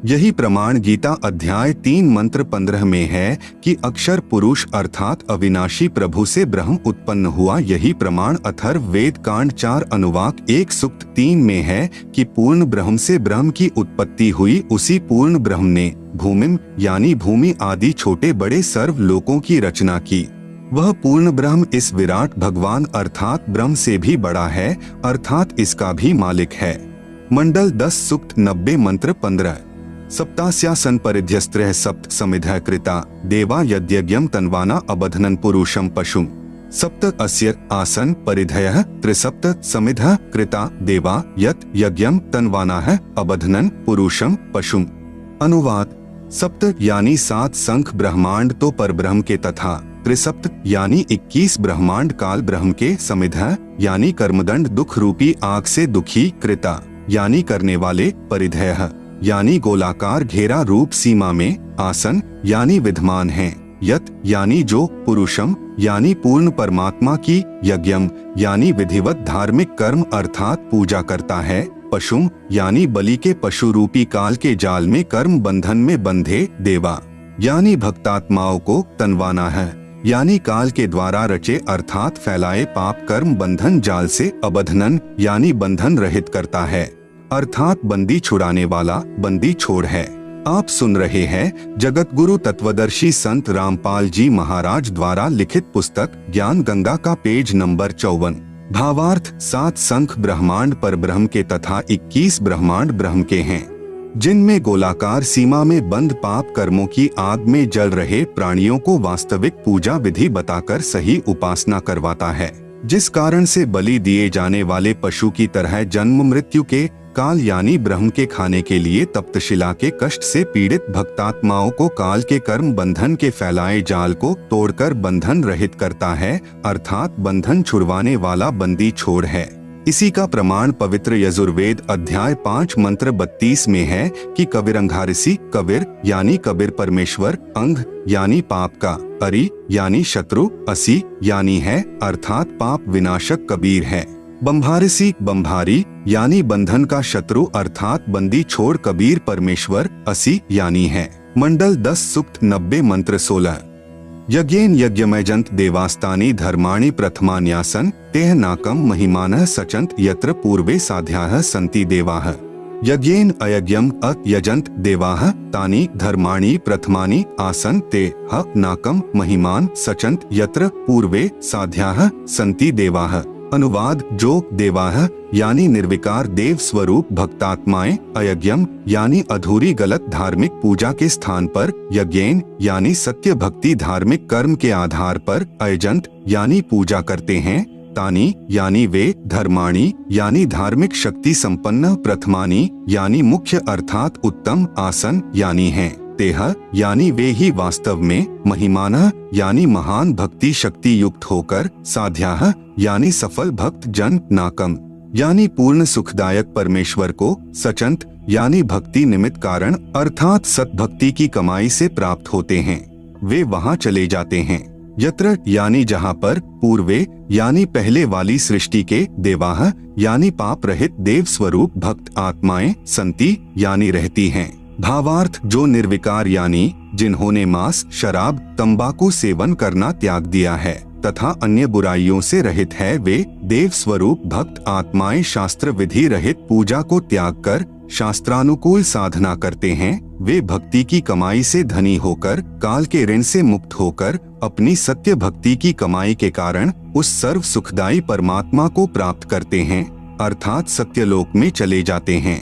S1: यही प्रमाण गीता अध्याय 3 मंत्र 15 में है कि अक्षर पुरुष अर्थात अविनाशी प्रभु से ब्रह्म उत्पन्न हुआ। यही प्रमाण अथर्व वेद कांड 4 अनुवाक 1 सूक्त 3 में है कि पूर्ण ब्रह्म से ब्रह्म की उत्पत्ति हुई। उसी पूर्ण ब्रह्म ने भूमिम यानी भूमि आदि छोटे बड़े सर्व लोकों की रचना की। वह पूर्ण ब्रह्म इस विराट भगवान अर्थात ब्रह्म से भी बड़ा है, अर्थात इसका भी मालिक है। मंडल 10 सूक्त 90 मंत्र 15। सप्तास्यासन परिध्यस्त्रः सप्त समिधः कृता देवा यद्यज्ञं तन्वाना अबध्नन् पुरुषं पशुं। सप्त अस्य आसन परिधयः त्रिसप्त समिधः कृता देवा यत् यज्ञं तन्वानाः अबध्नन् पुरुषं पशुं। अनुवाद: सप्त यानी 7 संख ब्रह्मांड तो परब्रह्म के तथा त्रिसप्त यानी 21 ब्रह्मांड काल ब्रह्म के, समिधः यानी कर्मदंड दुख रूपी आग से दुखी, कृता यानी करने वाले, परिधयः यानी गोलाकार घेरा रूप सीमा में, आसन यानी विद्यमान है, यत यानी जो, पुरुषम यानी पूर्ण परमात्मा की, यज्ञम यानी विधिवत धार्मिक कर्म अर्थात पूजा करता है, पशुम यानी बलि के पशु रूपी काल के जाल में कर्म बंधन में बंधे, देवा यानी भक्तात्माओं को, तनवाना है यानी काल के द्वारा रचे अर्थात फैलाए पाप कर्म बंधन जाल से, अबधनन यानी बंधन रहित करता है अर्थात बंदी छुड़ाने वाला, बंदी छोड़ है। आप सुन रहे हैं जगत गुरु तत्वदर्शी संत रामपाल जी महाराज द्वारा लिखित पुस्तक ज्ञान गंगा का पेज नंबर 54। भावार्थ: 7 संख ब्रह्मांड पर ब्रह्म के तथा 21 ब्रह्मांड ब्रह्म के हैं, जिनमें गोलाकार सीमा में बंद पाप कर्मों की आग में जल रहे प्राणियों को वास्तविक पूजा विधि बताकर सही उपासना करवाता है, जिस कारण से बलि दिए जाने वाले पशु की तरह जन्म मृत्यु के काल यानी ब्रह्म के खाने के लिए तप्तशिला के कष्ट से पीड़ित भक्तात्माओं को काल के कर्म बंधन के फैलाए जाल को तोड़कर बंधन रहित करता है, अर्थात बंधन छुड़वाने वाला बंदी छोड़ है। इसी का प्रमाण पवित्र यजुर्वेद अध्याय 5 मंत्र 32 में है कि कविरंघारिसी, कविर यानी कबीर परमेश्वर, अंग यानी पाप का, अरि यानी शत्रु, असी यानी है अर्थात पाप विनाशक कबीर है, बंभारिसी बंभारी यानी बंधन का शत्रु अर्थात बंदी छोड़ कबीर परमेश्वर, असी यानी है। मंडल 10 सूक्त 90 मंत्र 16। यज्ञेन यज्ञमयजंत देवास्तानि धर्माणि प्रथमान्यासन तेह नाकम महिमानः सचंत यत्र पूर्वे साध्याः सन्ति देवाः। यज्ञेन अयज्ञम अयजंत देवाः तानि धर्माणि प्रथमानि आसन ते ह नाकम महिमान सचंत यत्र पूर्वे साध्याः सन्ति देवाः। अनुवाद: जो देवाः यानी निर्विकार देव स्वरूप भक्तात्माएं, अयज्ञम यानी अधूरी गलत धार्मिक पूजा के स्थान पर, यज्ञेन यानी सत्य भक्ति धार्मिक कर्म के आधार पर, अयजंत यानी पूजा करते हैं, तानी यानी वे, धर्माणी यानी धार्मिक शक्ति संपन्न, प्रथमानी यानी मुख्य अर्थात उत्तम, आसन यानी हैं, तेह यानी वे ही वास्तव में, महिमानः यानी महान भक्ति शक्ति युक्त होकर, साध्याः यानी सफल भक्त जन, नाकम यानी पूर्ण सुखदायक परमेश्वर को, सचंत यानी भक्ति निमित्त कारण अर्थात सतभक्ति की कमाई से प्राप्त होते हैं, वे वहां चले जाते हैं, यत्र यानी जहां पर, पूर्वे यानी पहले वाली सृष्टि के, देवाः यानी पाप रहित देव स्वरूप भक्त आत्माएं, संति यानी रहती हैं। भावार्थ: जो निर्विकार यानी जिन्होंने मांस, शराब, तंबाकू सेवन करना त्याग दिया है तथा अन्य बुराइयों से रहित है, वे देव स्वरूप भक्त आत्माएं शास्त्र विधि रहित पूजा को त्याग कर शास्त्रानुकूल साधना करते हैं, वे भक्ति की कमाई से धनी होकर काल के ऋण से मुक्त होकर अपनी सत्य भक्ति की कमाई के कारण उस सर्व सुखदायी परमात्मा को प्राप्त करते हैं, अर्थात सत्यलोक में चले जाते हैं,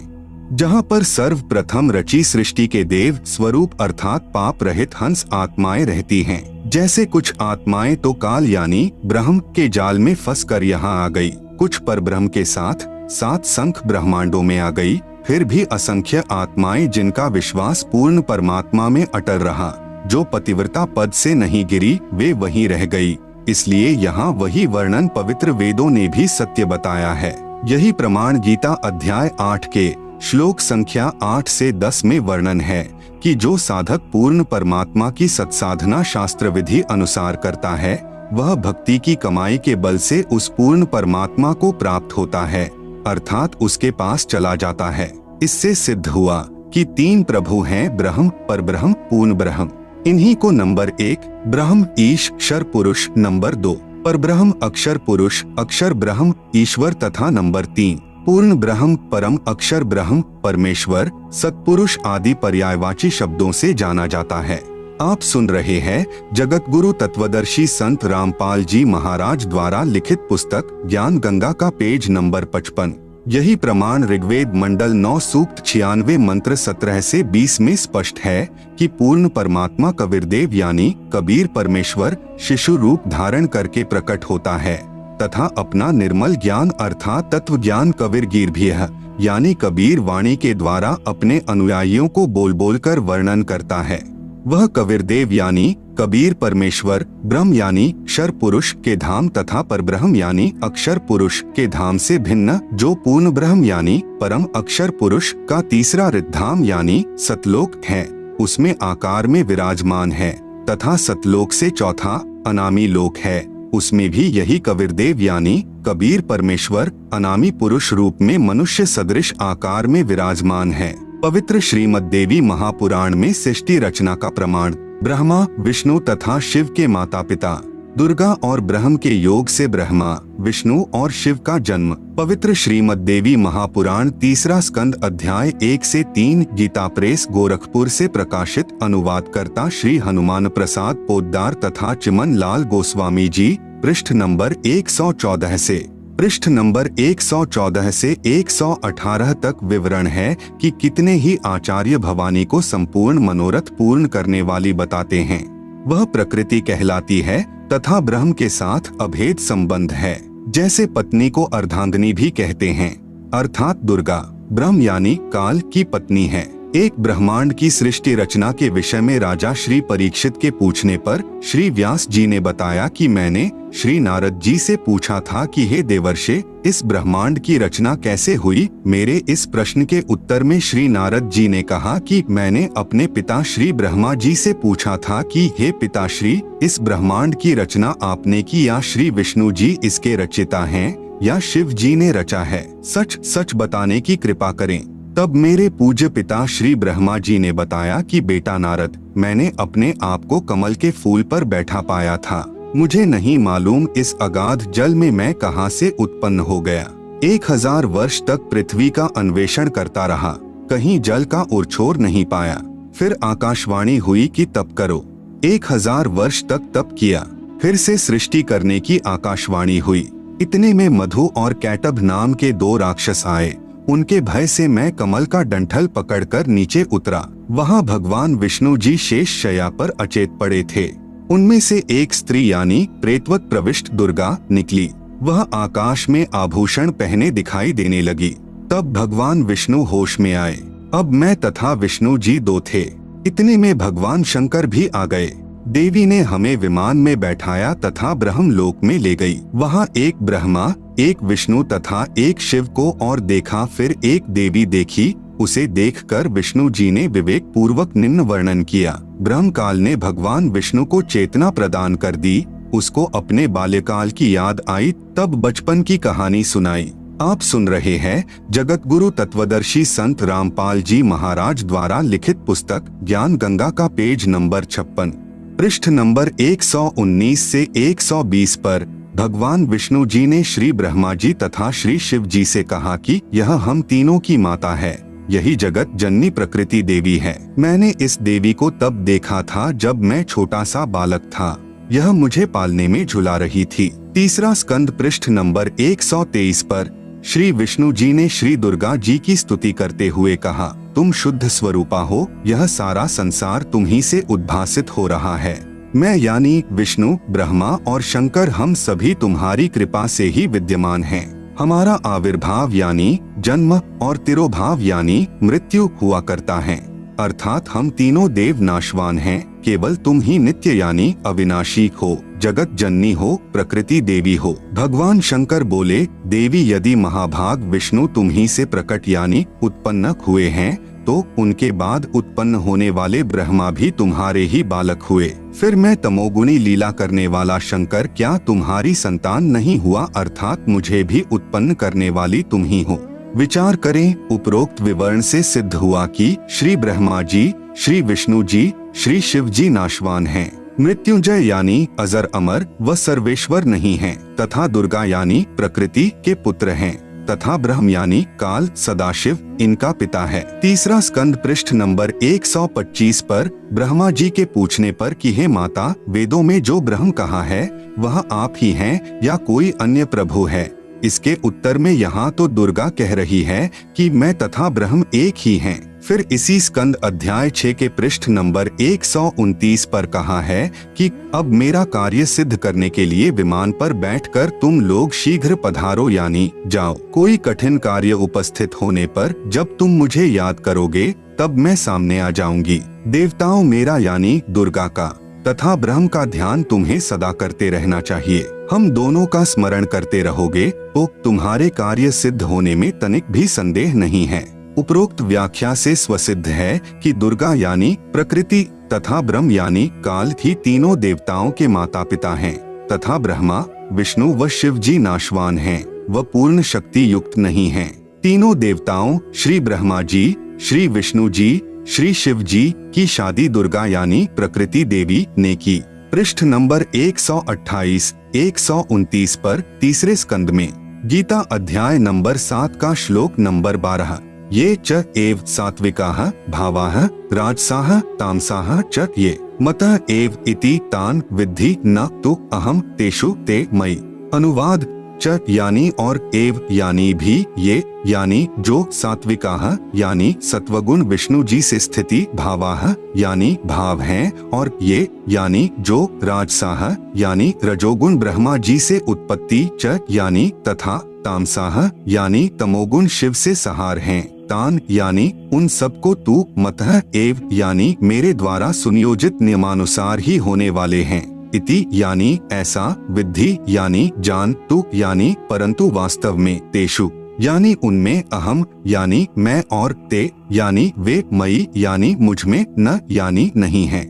S1: जहाँ पर सर्वप्रथम रची सृष्टि के देव स्वरूप अर्थात पाप रहित हंस आत्माएं रहती हैं। जैसे कुछ आत्माएं तो काल यानी ब्रह्म के जाल में फंसकर यहाँ आ गई, कुछ परब्रह्म के साथ 7 संख ब्रह्मांडों में आ गई, फिर भी असंख्य आत्माएं जिनका विश्वास पूर्ण परमात्मा में अटल रहा, जो पतिव्रता पद से नहीं गिरी, वे वहीं रह गई। इसलिए यहाँ वही वर्णन पवित्र वेदों ने भी सत्य बताया है। यही प्रमाण गीता अध्याय 8 के श्लोक संख्या 8 से 10 में वर्णन है कि जो साधक पूर्ण परमात्मा की सत्साधना शास्त्र विधि अनुसार करता है, वह भक्ति की कमाई के बल से उस पूर्ण परमात्मा को प्राप्त होता है। अर्थात उसके पास चला जाता है। इससे सिद्ध हुआ कि 3 प्रभु हैं, ब्रह्म, परब्रह्म, पूर्ण ब्रह्म। इन्हीं को नंबर 1 ब्रह्म ईश क्षर पुरुष, नंबर 2 परब्रह्म अक्षर पुरुष अक्षर ब्रह्म ईश्वर तथा नंबर 3 पूर्ण ब्रह्म परम अक्षर ब्रह्म परमेश्वर सत्पुरुष आदि पर्यायवाची शब्दों से जाना जाता है। आप सुन रहे हैं जगत गुरु तत्वदर्शी संत रामपाल जी महाराज द्वारा लिखित पुस्तक ज्ञान गंगा का पेज नंबर 55। यही प्रमाण ऋग्वेद मंडल 9 सूक्त 96 मंत्र 17 से 20 में स्पष्ट है कि पूर्ण परमात्मा कबीरदेव यानी कबीर परमेश्वर शिशु रूप धारण करके प्रकट होता है तथा अपना निर्मल ज्ञान अर्थात तत्व ज्ञान कबीरगीर भी है यानी कबीर वाणी के द्वारा अपने अनुयायियों को बोल बोल कर वर्णन करता है। वह कबीरदेव यानी कबीर परमेश्वर ब्रह्म यानी क्षर पुरुष के धाम तथा परब्रह्म यानी अक्षर पुरुष के धाम से भिन्न जो पूर्ण ब्रह्म यानी परम अक्षर पुरुष का तीसरा रिद्धाम यानी सतलोक है, उसमें आकार में विराजमान है तथा सतलोक से चौथा अनामी लोक है, उसमें भी यही कबीरदेव यानी कबीर परमेश्वर अनामी पुरुष रूप में मनुष्य सदृश आकार में विराजमान है। पवित्र श्रीमद् देवी महापुराण में सृष्टि रचना का प्रमाण ब्रह्मा विष्णु तथा शिव के माता पिता दुर्गा और ब्रह्म के योग से ब्रह्मा विष्णु और शिव का जन्म। पवित्र श्रीमद् देवी महापुराण 3 स्कंद अध्याय 1 से 3 गीता प्रेस गोरखपुर से प्रकाशित। अनुवादकर्ता श्री हनुमान प्रसाद पोद्दार तथा चिमन लाल गोस्वामी जी। पृष्ठ नंबर 114 से पृष्ठ नंबर 114 से 118 तक विवरण है कि कितने ही आचार्य भवानी को संपूर्ण मनोरथ पूर्ण करने वाली बताते हैं। वह प्रकृति कहलाती है तथा ब्रह्म के साथ अभेद संबंध है। जैसे पत्नी को अर्धांगिनी भी कहते हैं अर्थात दुर्गा ब्रह्म यानी काल की पत्नी है। एक ब्रह्मांड की सृष्टि रचना के विषय में राजा श्री परीक्षित के पूछने पर श्री व्यास जी ने बताया कि मैंने श्री नारद जी से पूछा था कि हे देवर्षे इस ब्रह्मांड की रचना कैसे हुई। मेरे इस प्रश्न के उत्तर में श्री नारद जी ने कहा कि मैंने अपने पिता श्री ब्रह्मा जी से पूछा था कि हे पिताश्री इस ब्रह्मांड की रचना आपने की या श्री विष्णु जी इसके रचयिता हैं या शिव जी ने रचा है, सच सच बताने की कृपा करें। तब मेरे पूज्य पिता श्री ब्रह्मा जी ने बताया कि बेटा नारद मैंने अपने आप को कमल के फूल पर बैठा पाया था, मुझे नहीं मालूम इस अगाध जल में मैं कहां से उत्पन्न हो गया। 1000 वर्ष तक पृथ्वी का अन्वेषण करता रहा, कहीं जल का उरछोर नहीं पाया। फिर आकाशवाणी हुई कि तप करो। 1000 वर्ष तक तप किया, फिर से सृष्टि करने की आकाशवाणी हुई। इतने में मधु और कैटभ नाम के 2 राक्षस आए। उनके भय से मैं कमल का डंठल पकड़कर नीचे उतरा। वहां भगवान विष्णु जी शेष शैया पर अचेत पड़े थे। उनमें से एक स्त्री यानी प्रेतवत प्रविष्ट दुर्गा निकली। वह आकाश में आभूषण पहने दिखाई देने लगी। तब भगवान विष्णु होश में आए। अब मैं तथा विष्णु जी 2 थे। इतने में भगवान शंकर भी आ गए। देवी ने हमें विमान में बैठाया तथा ब्रह्मलोक में ले गई। वहाँ एक ब्रह्मा एक विष्णु तथा एक शिव को और देखा। फिर एक देवी देखी, उसे देखकर विष्णु जी ने विवेक पूर्वक निम्न वर्णन किया। ब्रह्म काल ने भगवान विष्णु को चेतना प्रदान कर दी। उसको अपने बाल्यकाल की याद आई, तब बचपन की कहानी सुनाई। आप सुन रहे हैं जगत गुरु तत्वदर्शी संत रामपाल जी महाराज द्वारा लिखित पुस्तक ज्ञान गंगा का पेज नंबर 56 पृष्ठ नंबर 119 से 120 पर भगवान विष्णु जी ने श्री ब्रह्मा जी तथा श्री शिव जी से कहा कि यह हम तीनों की माता है, यही जगत जननी प्रकृति देवी है। मैंने इस देवी को तब देखा था जब मैं छोटा सा बालक था। यह मुझे पालने में झुला रही थी। 3 स्कंद पृष्ठ नंबर 123 पर श्री विष्णु जी ने श्री दुर्गा जी की स्तुति करते हुए कहा, तुम शुद्ध स्वरूपा हो, यह सारा संसार तुम ही से उद्भासित हो रहा है। मैं यानी विष्णु ब्रह्मा और शंकर हम सभी तुम्हारी कृपा से ही विद्यमान हैं। हमारा आविर्भाव यानी जन्म और तिरोभाव यानी मृत्यु हुआ करता है, अर्थात हम तीनों देव नाशवान हैं, केवल तुम ही नित्य यानी अविनाशी हो, जगत जननी हो, प्रकृति देवी हो। भगवान शंकर बोले, देवी यदि महाभाग विष्णु तुम ही से प्रकट यानी उत्पन्न हुए हैं तो उनके बाद उत्पन्न होने वाले ब्रह्मा भी तुम्हारे ही बालक हुए। फिर मैं तमोगुणी लीला करने वाला शंकर क्या तुम्हारी संतान नहीं हुआ, अर्थात मुझे भी उत्पन्न करने वाली तुम ही हो। विचार करें, उपरोक्त विवरण से सिद्ध हुआ कि श्री ब्रह्मा जी, श्री विष्णु जी, श्री शिव जी नाशवान हैं, मृत्युंजय यानी अजर अमर व सर्वेश्वर नहीं हैं, तथा दुर्गा यानी प्रकृति के पुत्र हैं, तथा ब्रह्म यानी काल सदाशिव इनका पिता है। तीसरा स्कंद पृष्ठ नंबर 125 पर ब्रह्मा जी के पूछने पर कि हे माता, वेदों में जो ब्रह्म कहा है वह आप ही हैं या कोई अन्य प्रभु है? इसके उत्तर में यहाँ तो दुर्गा कह रही है कि मैं तथा ब्रह्म एक ही हैं। फिर इसी स्कंद अध्याय 6 के पृष्ठ नंबर 129 पर कहा है कि अब मेरा कार्य सिद्ध करने के लिए विमान पर बैठकर तुम लोग शीघ्र पधारो यानी जाओ। कोई कठिन कार्य उपस्थित होने पर जब तुम मुझे याद करोगे तब मैं सामने आ जाऊंगी। देवताओं मेरा यानी दुर्गा का तथा ब्रह्म का ध्यान तुम्हें सदा करते रहना चाहिए। हम दोनों का स्मरण करते रहोगे तो तुम्हारे कार्य सिद्ध होने में तनिक भी संदेह नहीं है। उपरोक्त व्याख्या से स्वसिद्ध है कि दुर्गा यानी प्रकृति तथा ब्रह्म यानी काल ही तीनों देवताओं के माता पिता हैं, तथा ब्रह्मा, विष्णु व शिव जी नाशवान हैं व पूर्ण शक्ति युक्त नहीं हैं। तीनों देवताओं श्री ब्रह्मा जी, श्री विष्णु जी, श्री शिव जी की शादी दुर्गा यानी प्रकृति देवी ने की। पृष्ठ नंबर 128, 129 पर तीसरे स्कंद में गीता अध्याय नंबर 7 का श्लोक नंबर 12, ये च एव सात्विकाः भावाः राजसाः तामसाः च ये मतः एव इति तान विद्धि न तु अहम तेषु ते मयि। अनुवाद, च यानी और एव यानी भी, ये यानी जो, सात्विकाः यानी सत्वगुण विष्णु जी से स्थिति, भावाः यानी भाव हैं, और ये यानी जो, राजसाः यानी रजोगुण ब्रह्मा जी से उत्पत्ति, च यानी तथा, तामसाः यानी तमोगुण शिव से सहार हैं, तान यानी उन सबको तू, मतः एव यानी मेरे द्वारा सुनियोजित नियमानुसार ही होने वाले हैं, इति यानी ऐसा, विद्धि यानी जान, तु यानी परंतु वास्तव में, तेषु यानी उनमें, अहम यानी मैं और ते यानी वे, मई यानी मुझ में, न यानी नहीं है।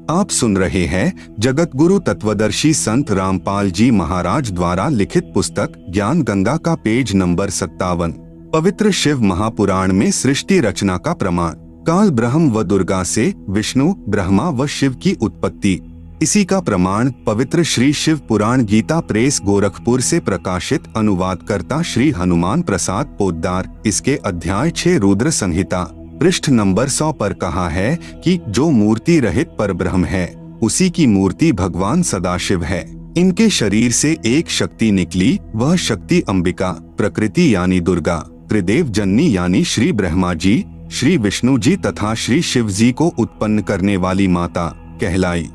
S1: आप सुन रहे हैं जगत गुरु तत्वदर्शी संत रामपाल जी महाराज द्वारा लिखित पुस्तक ज्ञान गंगा का पेज नंबर 57। पवित्र शिव महापुराण में सृष्टि रचना का प्रमाण। काल ब्रह्म व दुर्गा से विष्णु, ब्रह्मा व शिव की उत्पत्ति। इसी का प्रमाण पवित्र श्री शिव पुराण गीता प्रेस गोरखपुर से प्रकाशित अनुवादकर्ता श्री हनुमान प्रसाद पोद्दार इसके अध्याय 6 रुद्र संहिता पृष्ठ नंबर 100 पर कहा है कि जो मूर्ति रहित पर ब्रह्म है उसी की मूर्ति भगवान सदाशिव है। इनके शरीर से एक शक्ति निकली, वह शक्ति अंबिका, प्रकृति यानी दुर्गा, त्रिदेव जननी यानी श्री ब्रह्मा जी, श्री विष्णु जी तथा श्री शिव जी को उत्पन्न करने वाली माता कहलाई,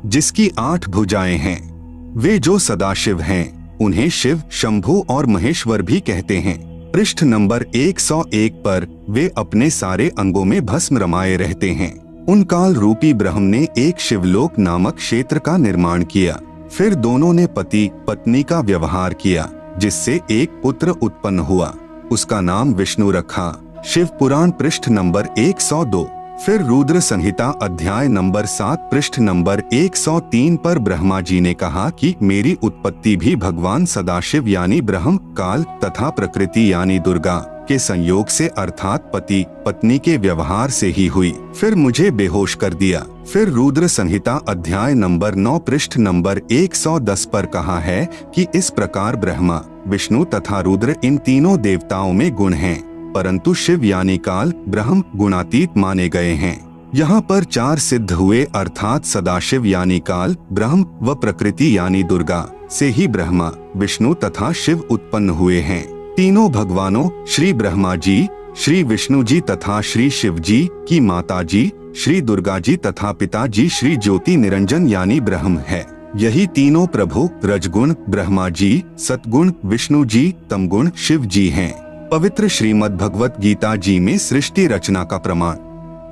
S1: जिसकी 8 भुजाएं हैं। वे जो सदाशिव हैं उन्हें शिव, शंभु और महेश्वर भी कहते हैं। पृष्ठ नंबर 101 पर वे अपने सारे अंगों में भस्म रमाए रहते हैं। उन काल रूपी ब्रह्म ने एक शिवलोक नामक क्षेत्र का निर्माण किया। फिर दोनों ने पति पत्नी का व्यवहार किया, जिससे एक पुत्र उत्पन्न हुआ। उसका नाम विष्णु रखा। शिव पुराण पृष्ठ नंबर 102। फिर रुद्र संहिता अध्याय नंबर 7 पृष्ठ नंबर 103 पर ब्रह्मा जी ने कहा कि मेरी उत्पत्ति भी भगवान सदाशिव यानी ब्रह्म, काल तथा प्रकृति यानी दुर्गा के संयोग से अर्थात पति पत्नी के व्यवहार से ही हुई। फिर मुझे बेहोश कर दिया। फिर रुद्र संहिता अध्याय नंबर 9 पृष्ठ नंबर 110 पर कहा है कि इस प्रकार ब्रह्मा, विष्णु तथा रुद्र इन तीनों देवताओं में गुण हैं, परंतु शिव यानी काल ब्रह्म गुणातीत माने गए हैं। यहाँ पर 4 सिद्ध हुए अर्थात सदाशिव यानी काल ब्रह्म व प्रकृति यानी दुर्गा से ही ब्रह्मा, विष्णु तथा शिव उत्पन्न हुए हैं। तीनों भगवानों श्री ब्रह्मा जी, श्री विष्णु जी तथा श्री शिव जी की माता जी श्री दुर्गा जी तथा पिता जी श्री ज्योति निरंजन यानी ब्रह्म है। यही तीनों प्रभु रजगुण ब्रह्मा जी, सतगुण विष्णु जी, तमगुण शिव जी हैं। पवित्र श्रीमद् भगवत गीता जी में सृष्टि रचना का प्रमाण।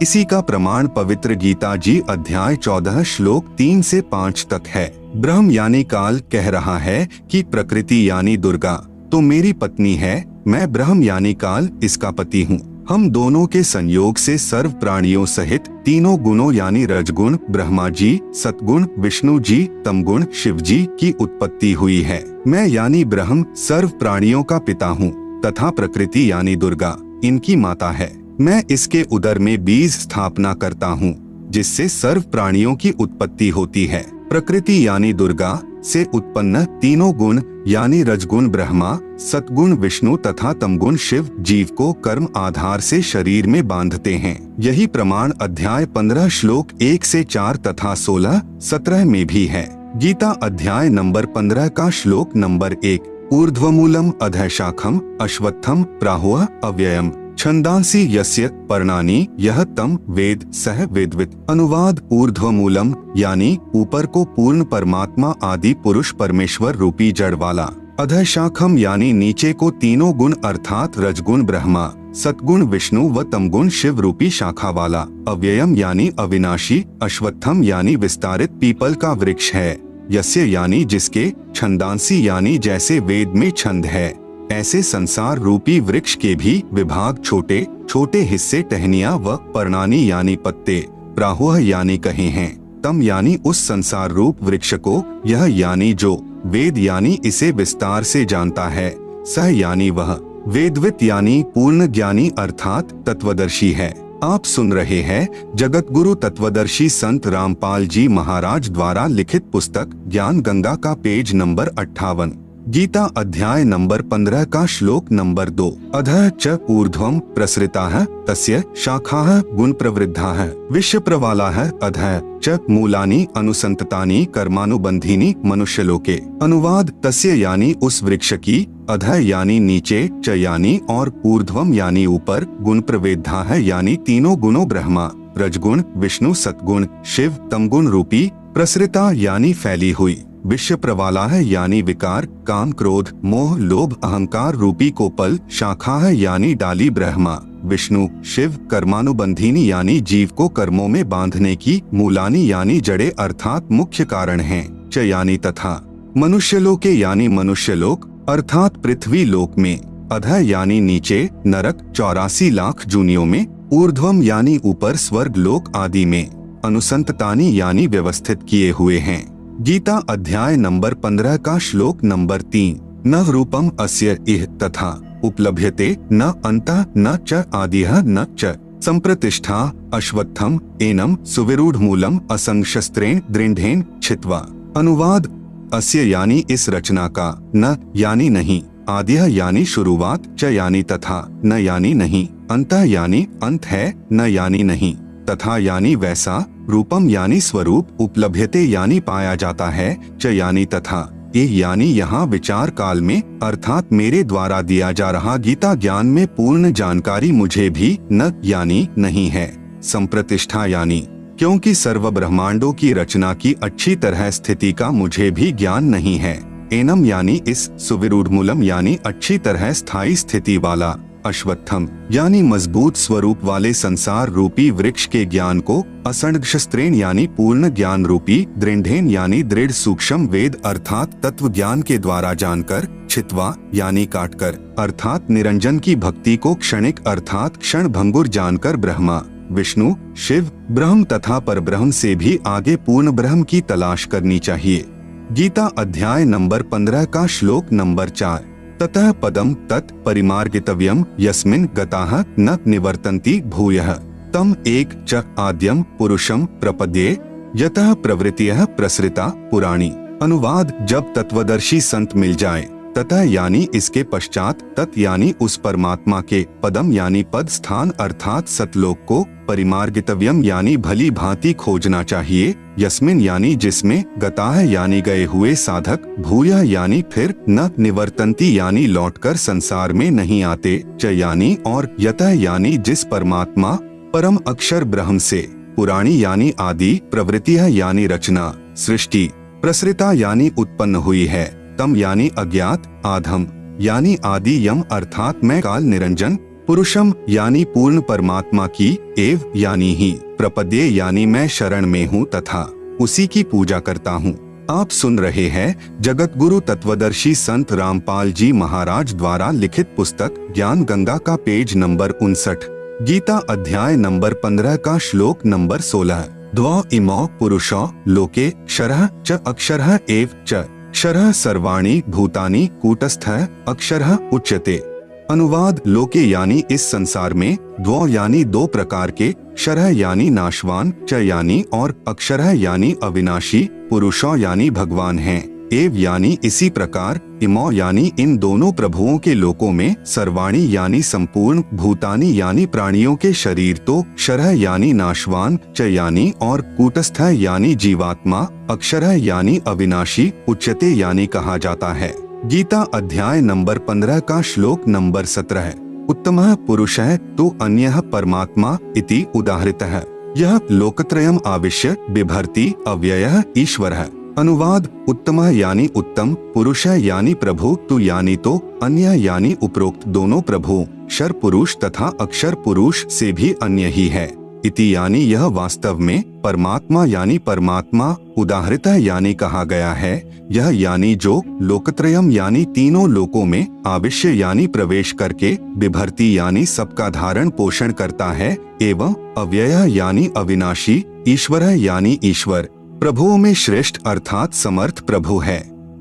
S1: इसी का प्रमाण पवित्र गीता जी अध्याय 14 श्लोक 3 से 5 तक है। ब्रह्म यानी काल कह रहा है कि प्रकृति यानी दुर्गा तो मेरी पत्नी है, मैं ब्रह्म यानी काल इसका पति हूँ। हम दोनों के संयोग से सर्व प्राणियों सहित तीनों गुणों यानी रजगुण ब्रह्मा जी, सतगुण विष्णु जी, तमगुण शिव जी की उत्पत्ति हुई है। मैं यानी ब्रह्म सर्व प्राणियों का पिता हूँ तथा प्रकृति यानी दुर्गा इनकी माता है। मैं इसके उदर में बीज स्थापना करता हूँ जिससे सर्व प्राणियों की उत्पत्ति होती है। प्रकृति यानी दुर्गा से उत्पन्न तीनों गुण यानी रजगुण ब्रह्मा, सतगुण विष्णु तथा तमगुण शिव जीव को कर्म आधार से शरीर में बांधते हैं। यही प्रमाण अध्याय 15 श्लोक 1 से 4 तथा 16-17 में भी है। गीता अध्याय नंबर 15 का श्लोक नंबर 1, ऊर्ध्वमूलम अधःशाखम अश्वत्थम प्राहुः अव्ययम छंदांसी यस्य पर्णानि यह तम वेद सह वेदवित्। अनुवाद ऊर्ध्वमूलम यानी ऊपर को पूर्ण परमात्मा आदि पुरुष परमेश्वर रूपी जड़ वाला, अधःशाखम यानी नीचे को तीनों गुण अर्थात रजगुण ब्रह्मा, सतगुण विष्णु व तमगुण शिव रूपी शाखा वाला, अव्ययम यानी अविनाशी, अश्वत्थम यानी विस्तारित पीपल का वृक्ष है, यस्य यानी जिसके, छंदांसी यानी जैसे वेद में छंद है ऐसे संसार रूपी वृक्ष के भी विभाग छोटे छोटे हिस्से टहनियां व पर्णानी यानी पत्ते, प्राहुः यानी कहे हैं, तम यानी उस संसार रूप वृक्ष को, यह यानी जो, वेद यानी इसे विस्तार से जानता है, सह यानी वह, वेदवित् यानी पूर्ण ज्ञानी अर्थात तत्वदर्शी है। आप सुन रहे हैं जगत गुरु तत्वदर्शी संत रामपाल जी महाराज द्वारा लिखित पुस्तक ज्ञान गंगा का पेज नंबर 58। गीता अध्याय नंबर 15 का श्लोक नंबर 2, अधः च ऊर्ध्वं प्रसृताः तस्य शाखाः गुण प्रवृद्धाः विश्वप्रवालाः अधः च मूलानि अनुसंततानि कर्मानुबंधीनि मनुष्यलोके। अनुवाद तस्य यानी उस वृक्ष की, अधः यानी नीचे, च यानी और, ऊर्ध्वम यानी ऊपर, गुण प्रवृद्धाः यानी तीनों गुणों ब्रह्मा, रजगुण विष्णु सतगुण शिव तमगुण रूपी, प्रसृता यानी फैली हुई, विश्व प्रवाला है यानी विकार काम क्रोध मोह लोभ अहंकार रूपी कोपल, शाखा है यानी डाली ब्रह्मा विष्णु शिव, कर्मानुबंधीनी यानी जीव को कर्मों में बांधने की, मूलानी यानी जड़े अर्थात मुख्य कारण हैं, च यानी तथा, मनुष्यलोके यानी मनुष्यलोक अर्थात पृथ्वी लोक में, अधः यानी नीचे नरक 84 लाख जूनियों में, ऊर्ध्वम यानी ऊपर स्वर्ग लोक आदि में, अनुसंततानी यानी व्यवस्थित किए हुए हैं। गीता अध्याय नंबर 15 का श्लोक नंबर 3, न रूपम अस्य इह तथा उपलभ्यते न अंतः न च आदिह न च संप्रतिष्ठा अश्वत्थम एनम सुविरूढ़ मूलम असंगशस्त्रेण दृढ़ेन छित्वा। अनुवाद अस्य यानी इस रचना का, न यानी नहीं, आदिह यानी शुरुआत, च यानी तथा, न यानी नहीं, अंतः यानी अंत है, न यानी नहीं, तथा यानी वैसा, रूपम यानी स्वरूप, उपलभ्यते यानी पाया जाता है, च यानी तथा, ये यानी यहाँ विचार काल में अर्थात मेरे द्वारा दिया जा रहा गीता ज्ञान में पूर्ण जानकारी मुझे भी न यानी नहीं है, संप्रतिष्ठा यानी क्योंकि सर्व ब्रह्मांडों की रचना की अच्छी तरह स्थिति का मुझे भी ज्ञान नहीं है, एनम यानी इस, सुविरूढ़ मूलम यानी अच्छी तरह स्थायी स्थिति वाला, अश्वत्थम यानी मजबूत स्वरूप वाले संसार रूपी वृक्ष के ज्ञान को, असंगशस्त्रेण यानी पूर्ण ज्ञान रूपी, दृढ़ेन यानी दृढ़ सूक्ष्म वेद अर्थात तत्व ज्ञान के द्वारा जानकर, छित्वा यानी काटकर अर्थात निरंजन की भक्ति को क्षणिक अर्थात क्षण भंगुर जानकर ब्रह्मा विष्णु शिव ब्रह्म तथा परब्रह्म से भी आगे पूर्ण ब्रह्म की तलाश करनी चाहिए। गीता अध्याय नंबर 15 का श्लोक नंबर 4, ततः पदम तत् परिमार्गितव्यम यस्मिन् गताः न निवर्तन्ति भूयः तम एक च आद्यम पुरुषम प्रपद्ये यतः प्रवृत्तियः प्रसृता पुराणी। अनुवाद जब तत्वदर्शी संत मिल जाए, ततः यानी इसके पश्चात, तत् यानी उस परमात्मा के, पदम यानी पद स्थान अर्थात सतलोक को, परिमार्गितव्यम यानी भली भांति खोजना चाहिए, यस्मिन यानी जिसमें, गताः यानी गए हुए साधक, भूयः यानी फिर, न निवर्तन्ति यानी लौटकर संसार में नहीं आते, च यानी और, यतः यानी जिस परमात्मा परम अक्षर ब्रह्म से, पुराणी यानी आदि, प्रवृत्तिः यानी रचना सृष्टि, प्रसृता यानी उत्पन्न हुई है, तम यानी अज्ञात, आधम यानी आदि यम अर्थात मैं काल निरंजन, पुरुषम यानी पूर्ण परमात्मा की, एव यानी ही, प्रपद्ये यानी मैं शरण में हूँ तथा उसी की पूजा करता हूँ। आप सुन रहे हैं जगत गुरु तत्वदर्शी संत रामपाल जी महाराज द्वारा लिखित पुस्तक ज्ञान गंगा का पेज नंबर 59। गीता अध्याय नंबर 15 का श्लोक नंबर 16। द्वौ इमौ पुरुषौ लोके क्षरः च अक्षरः एव च क्षरः सर्वाणि भूतानि कूटस्थः अक्षरः उच्यते। अनुवाद: लोके यानी इस संसार में, द्वौ यानी दो प्रकार के, क्षरः यानी नाशवान, च यानी और, अक्षरः यानी अविनाशी, पुरुषौ यानी भगवान हैं, एव यानी इसी प्रकार, इमौ यानी इन दोनों प्रभुओं के लोकों में, सर्वाणी यानी संपूर्ण, भूतानि यानी प्राणियों के शरीर तो, क्षरः यानी नाशवान, च यानी और, कूटस्थः यानी जीवात्मा, अक्षरः यानी अविनाशी, उच्यते यानी कहा जाता है। गीता अध्याय नंबर 15 का श्लोक नंबर 17। उत्तमः पुरुषः तु अन्यः परमात्मा इति उदाहृतः यह लोकत्रयम् आविश्य बिभर्ति अव्ययः ईश्वरः। अनुवाद: उत्तमः यानी उत्तम, पुरुषः यानी प्रभु, तु यानी तो, अन्य यानी उपरोक्त दोनों प्रभु, क्षर पुरुष तथा अक्षर पुरुष से भी अन्य ही है, इति यानी यह वास्तव में, परमात्मा यानी परमात्मा, उदाहृतः यानी कहा गया है, यह यानी जो, लोकत्रयम यानी तीनों लोकों में, आविश्य यानी प्रवेश करके, बिभर्ति यानी सबका धारण पोषण करता है, एवं अव्ययः यानी अविनाशी, ईश्वरः यानी ईश्वर, प्रभुओं में श्रेष्ठ अर्थात समर्थ प्रभु है।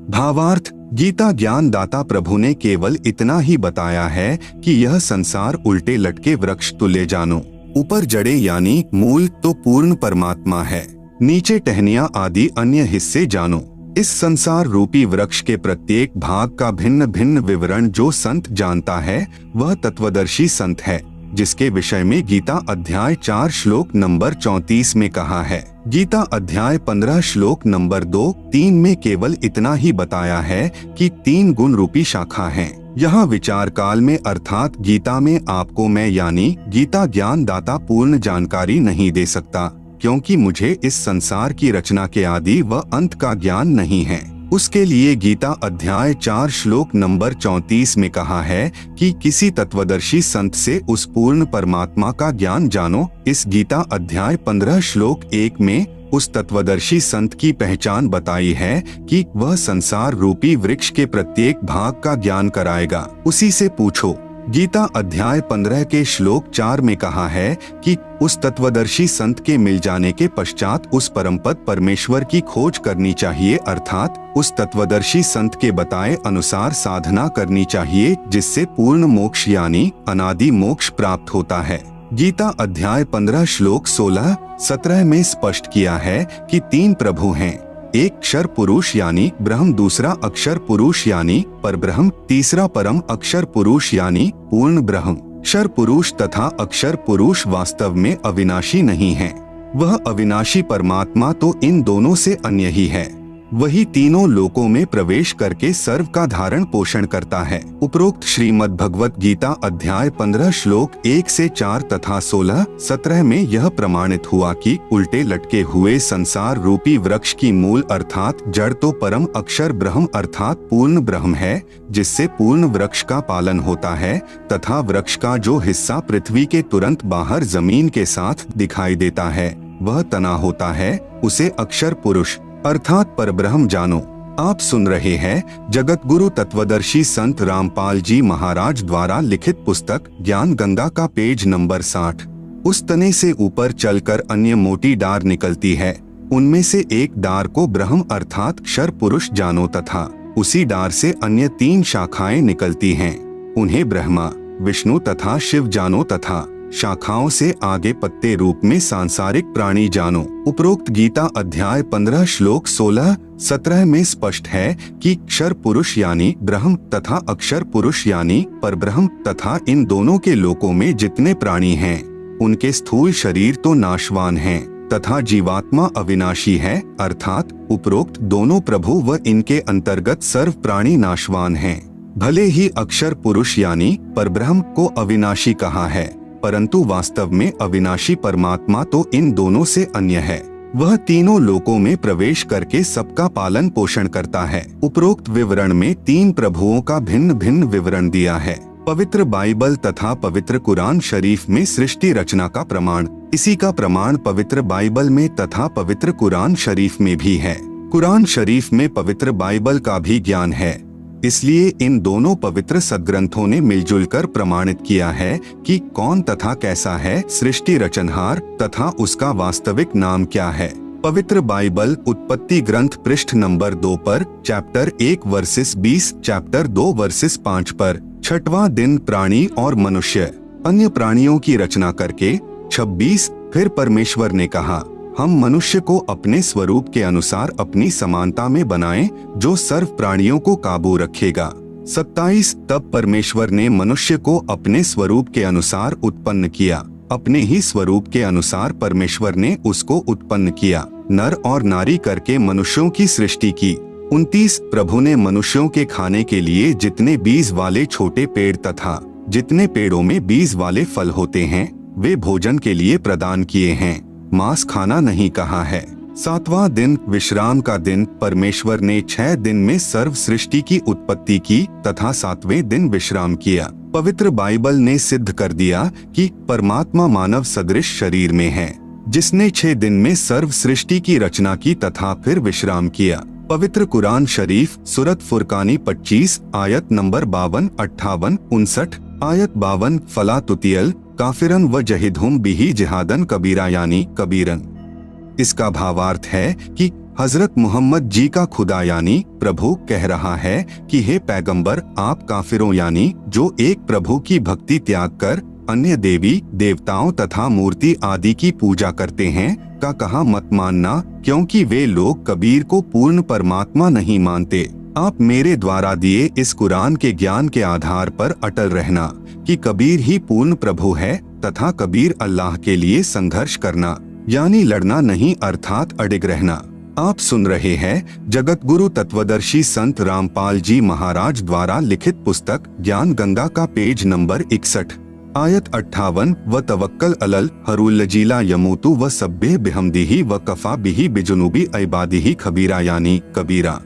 S1: भावार्थ: गीता ज्ञान दाता प्रभु ने केवल इतना ही बताया है कि यह संसार उल्टे लटके वृक्ष तुल्य जानो। ऊपर जड़े यानी मूल तो पूर्ण परमात्मा है, नीचे टहनियां आदि अन्य हिस्से जानो। इस संसार रूपी वृक्ष के प्रत्येक भाग का भिन्न भिन्न विवरण जो संत जानता है वह तत्वदर्शी संत है, जिसके विषय में गीता अध्याय 4 श्लोक नंबर 34 में कहा है। गीता अध्याय 15 श्लोक नंबर 2-3 में केवल इतना ही बताया है कि 3 गुण रूपी शाखा हैं। यहाँ विचार काल में अर्थात गीता में आपको मैं यानी गीता ज्ञान दाता पूर्ण जानकारी नहीं दे सकता, क्योंकि मुझे इस संसार की रचना के आदि व अंत का ज्ञान नहीं है। उसके लिए गीता अध्याय 4 श्लोक नंबर 34 में कहा है कि किसी तत्वदर्शी संत से उस पूर्ण परमात्मा का ज्ञान जानो। इस गीता अध्याय 15 श्लोक 1 में उस तत्वदर्शी संत की पहचान बताई है कि वह संसार रूपी वृक्ष के प्रत्येक भाग का ज्ञान कराएगा, उसी से पूछो। गीता अध्याय 15 के श्लोक 4 में कहा है कि उस तत्वदर्शी संत के मिल जाने के पश्चात उस परमपद परमेश्वर की खोज करनी चाहिए, अर्थात उस तत्वदर्शी संत के बताए अनुसार साधना करनी चाहिए, जिससे पूर्ण मोक्ष यानी अनादि मोक्ष प्राप्त होता है। गीता अध्याय 15 श्लोक 16-17 में स्पष्ट किया है कि 3 प्रभु हैं, एक क्षर पुरुष यानी ब्रह्म, दूसरा अक्षर पुरुष यानी परब्रह्म, तीसरा परम अक्षर पुरुष यानी पूर्ण ब्रह्म। क्षर पुरुष तथा अक्षर पुरुष वास्तव में अविनाशी नहीं हैं। वह अविनाशी परमात्मा तो इन दोनों से अन्य ही है। वही तीनों लोकों में प्रवेश करके सर्व का धारण पोषण करता है। उपरोक्त श्रीमद् भगवत गीता अध्याय 15 श्लोक 1 से 4 तथा 16-17 में यह प्रमाणित हुआ कि उल्टे लटके हुए संसार रूपी वृक्ष की मूल अर्थात जड़ तो परम अक्षर ब्रह्म अर्थात पूर्ण ब्रह्म है, जिससे पूर्ण वृक्ष का पालन होता है, तथा वृक्ष का जो हिस्सा पृथ्वी के तुरंत बाहर जमीन के साथ दिखाई देता है वह तना होता है, उसे अक्षर पुरुष अर्थात परब्रह्म जानो। आप सुन रहे हैं जगत गुरु तत्वदर्शी संत रामपाल जी महाराज द्वारा लिखित पुस्तक ज्ञान गंगा का पेज नंबर 60। उस तने से ऊपर चलकर अन्य मोटी डार निकलती है, उनमें से एक डार को ब्रह्म अर्थात क्षर पुरुष जानो तथा उसी डार से अन्य 3 शाखाएं निकलती हैं, उन्हें ब्रह्मा, विष्णु तथा शिव जानो तथा शाखाओं से आगे पत्ते रूप में सांसारिक प्राणी जानो। उपरोक्त गीता अध्याय 15 श्लोक 16-17 में स्पष्ट है कि क्षर पुरुष यानी ब्रह्म तथा अक्षर पुरुष यानी परब्रह्म तथा इन दोनों के लोकों में जितने प्राणी हैं उनके स्थूल शरीर तो नाशवान हैं तथा जीवात्मा अविनाशी है, अर्थात उपरोक्त दोनों प्रभु व इनके अंतर्गत सर्व प्राणी नाशवान हैं। भले ही अक्षर पुरुष यानी परब्रह्म को अविनाशी कहा है, परंतु वास्तव में अविनाशी परमात्मा तो इन दोनों से अन्य है। वह तीनों लोकों में प्रवेश करके सबका पालन पोषण करता है। उपरोक्त विवरण में 3 प्रभुओं का भिन्न भिन्न विवरण दिया है। पवित्र बाइबल तथा पवित्र कुरान शरीफ में सृष्टि रचना का प्रमाण, इसी का प्रमाण पवित्र बाइबल में तथा पवित्र कुरान शरीफ में भी है। कुरान शरीफ में पवित्र बाइबल का भी ज्ञान है। इसलिए इन दोनों पवित्र सद्ग्रंथों ने मिलजुल कर प्रमाणित किया है कि कौन तथा कैसा है सृष्टि रचनहार तथा उसका वास्तविक नाम क्या है। पवित्र बाइबल उत्पत्ति ग्रंथ पृष्ठ नंबर 2 पर चैप्टर 1 वर्सेस 20, चैप्टर 2 वर्सेस 5 पर 6वां दिन प्राणी और मनुष्य अन्य प्राणियों की रचना करके 26 फिर परमेश्वर ने कहा, हम मनुष्य को अपने स्वरूप के अनुसार अपनी समानता में बनाएं, जो सर्व प्राणियों को काबू रखेगा। 27 तब परमेश्वर ने मनुष्य को अपने स्वरूप के अनुसार उत्पन्न किया, अपने ही स्वरूप के अनुसार परमेश्वर ने उसको उत्पन्न किया, नर और नारी करके मनुष्यों की सृष्टि की। 29 प्रभु ने मनुष्यों के खाने के लिए जितने बीज वाले छोटे पेड़ तथा जितने पेड़ों में बीज वाले फल होते हैं वे भोजन के लिए प्रदान किए हैं, मांस खाना नहीं कहा है। 7वां दिन विश्राम का दिन, परमेश्वर ने 6 दिन में सर्व सृष्टि की उत्पत्ति की तथा 7वें दिन विश्राम किया। पवित्र बाइबल ने सिद्ध कर दिया कि परमात्मा मानव सदृश शरीर में है, जिसने 6 दिन में सर्व सृष्टि की रचना की तथा फिर विश्राम किया। पवित्र कुरान शरीफ सूरत फुरकानी 25 आयत नंबर 52, 58, 59, आयत 52 फला तुतियल काफिरन व जहिदहुम बिही जिहादन कबीरा यानी कबीरन। इसका भावार्थ है कि हजरत मोहम्मद जी का खुदा यानी प्रभु कह रहा है कि हे पैगंबर, आप काफिरों यानी जो एक प्रभु की भक्ति त्याग कर अन्य देवी देवताओं तथा मूर्ति आदि की पूजा करते हैं का कहा मत मानना, क्योंकि वे लोग कबीर को पूर्ण परमात्मा नहीं मानते। आप मेरे द्वारा दिए इस कुरान के ज्ञान के आधार पर अटल रहना कि कबीर ही पूर्ण प्रभु है तथा कबीर अल्लाह के लिए संघर्ष करना यानी लड़ना नहीं, अर्थात अडिग रहना। आप सुन रहे हैं जगत गुरु तत्वदर्शी संत रामपाल जी महाराज द्वारा लिखित पुस्तक ज्ञान गंगा का पेज नंबर 61 आयत 58 व तवक्कल अलल हरूल्लजीला यमूतु व सब्बे बिहमदिही व कफा बिही बिजुनुबी इबादिही खबीरा यानी कबीरा।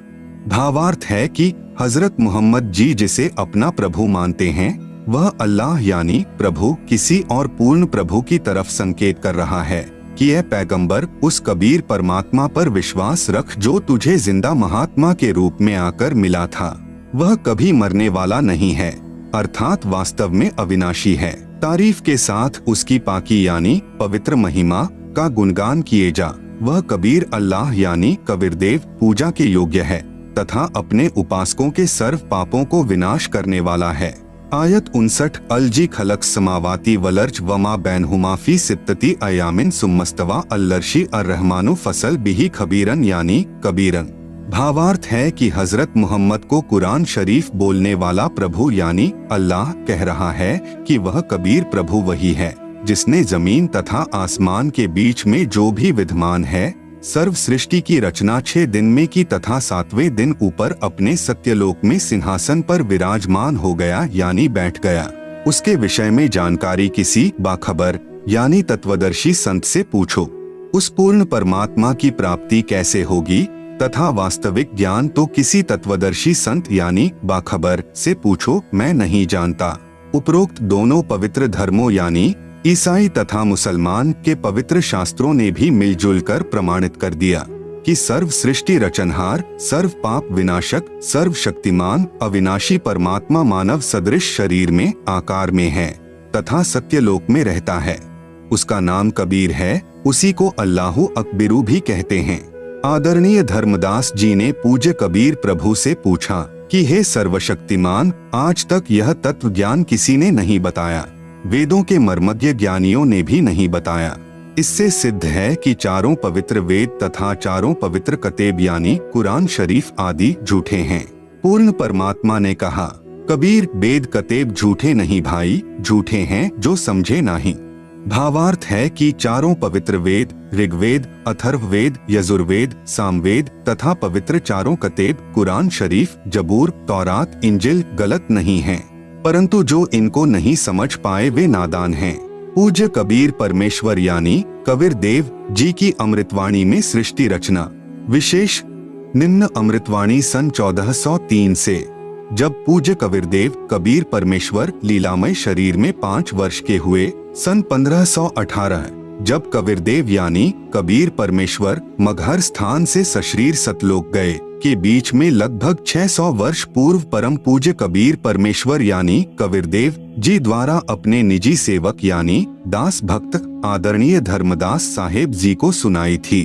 S1: भावार्थ है कि हजरत मोहम्मद जी जिसे अपना प्रभु मानते हैं वह अल्लाह यानी प्रभु किसी और पूर्ण प्रभु की तरफ संकेत कर रहा है कि यह पैगंबर उस कबीर परमात्मा पर विश्वास रख जो तुझे जिंदा महात्मा के रूप में आकर मिला था। वह कभी मरने वाला नहीं है, अर्थात वास्तव में अविनाशी है। तारीफ के साथ उसकी पाकी यानी पवित्र महिमा का गुणगान किए जा। वह कबीर अल्लाह यानी कबीरदेव पूजा के योग्य है तथा अपने उपासकों के सर्व पापों को विनाश करने वाला है। आयत 59 अलजी खलक समावाती वलर्ज वमा बैनहुमा फी सित्तती अयामिन सुम्मस्तवा अल्लर्शी अर्रहमानु फसल बिही खबीरन यानी कबीरन। भावार्थ है कि हजरत मोहम्मद को कुरान शरीफ बोलने वाला प्रभु यानी अल्लाह कह रहा है कि वह कबीर प्रभु वही है जिसने जमीन तथा आसमान के बीच में जो भी विद्यमान है सर्व सृष्टि की रचना 6 दिन में की तथा 7वें दिन ऊपर अपने सत्यलोक में सिंहासन पर विराजमान हो गया यानी बैठ गया। उसके विषय में जानकारी किसी बाखबर यानी तत्वदर्शी संत से पूछो। उस पूर्ण परमात्मा की प्राप्ति कैसे होगी तथा वास्तविक ज्ञान तो किसी तत्वदर्शी संत यानी बाखबर से पूछो, मैं नहीं जानता। उपरोक्त दोनों पवित्र धर्मों यानी ईसाई तथा मुसलमान के पवित्र शास्त्रों ने भी मिलजुल कर प्रमाणित कर दिया कि सर्व सृष्टि रचनहार, सर्व पाप विनाशक, सर्व शक्तिमान, अविनाशी परमात्मा मानव सदृश शरीर में आकार में है तथा सत्यलोक में रहता है। उसका नाम कबीर है, उसी को अल्लाहु अकबिरू भी कहते हैं। आदरणीय धर्मदास जी ने पूज्य कबीर प्रभु से पूछा कि हे सर्वशक्तिमान, आज तक यह तत्व ज्ञान किसी ने नहीं बताया, वेदों के मर्मज्ञ ज्ञानियों ने भी नहीं बताया। इससे सिद्ध है कि चारों पवित्र वेद तथा चारों पवित्र कतेब यानी कुरान शरीफ आदि झूठे हैं। पूर्ण परमात्मा ने कहा, कबीर वेद कतेब झूठे नहीं भाई, झूठे हैं जो समझे नहीं। भावार्थ है कि चारों पवित्र वेद ऋग्वेद, अथर्ववेद, यजुर्वेद, सामवेद तथा पवित्र चारों कतेब कुरान शरीफ, जबूर, तौरात, इंजिल गलत नहीं हैं, परंतु जो इनको नहीं समझ पाए वे नादान हैं। पूज्य कबीर परमेश्वर यानी कबीर देव जी की अमृतवाणी में सृष्टि रचना विशेष निम्न अमृतवाणी सन 1403 से, जब पूज्य कबीर देव कबीर परमेश्वर लीलामय शरीर में 5 वर्ष के हुए, सन 1518 जब कबीरदेव यानी कबीर परमेश्वर मगहर स्थान से सशरीर सतलोक गए के बीच में लगभग 600 वर्ष पूर्व परम पूज्य कबीर परमेश्वर यानी कबीरदेव जी द्वारा अपने निजी सेवक यानी दास भक्त आदरणीय धर्मदास साहेब जी को सुनाई थी।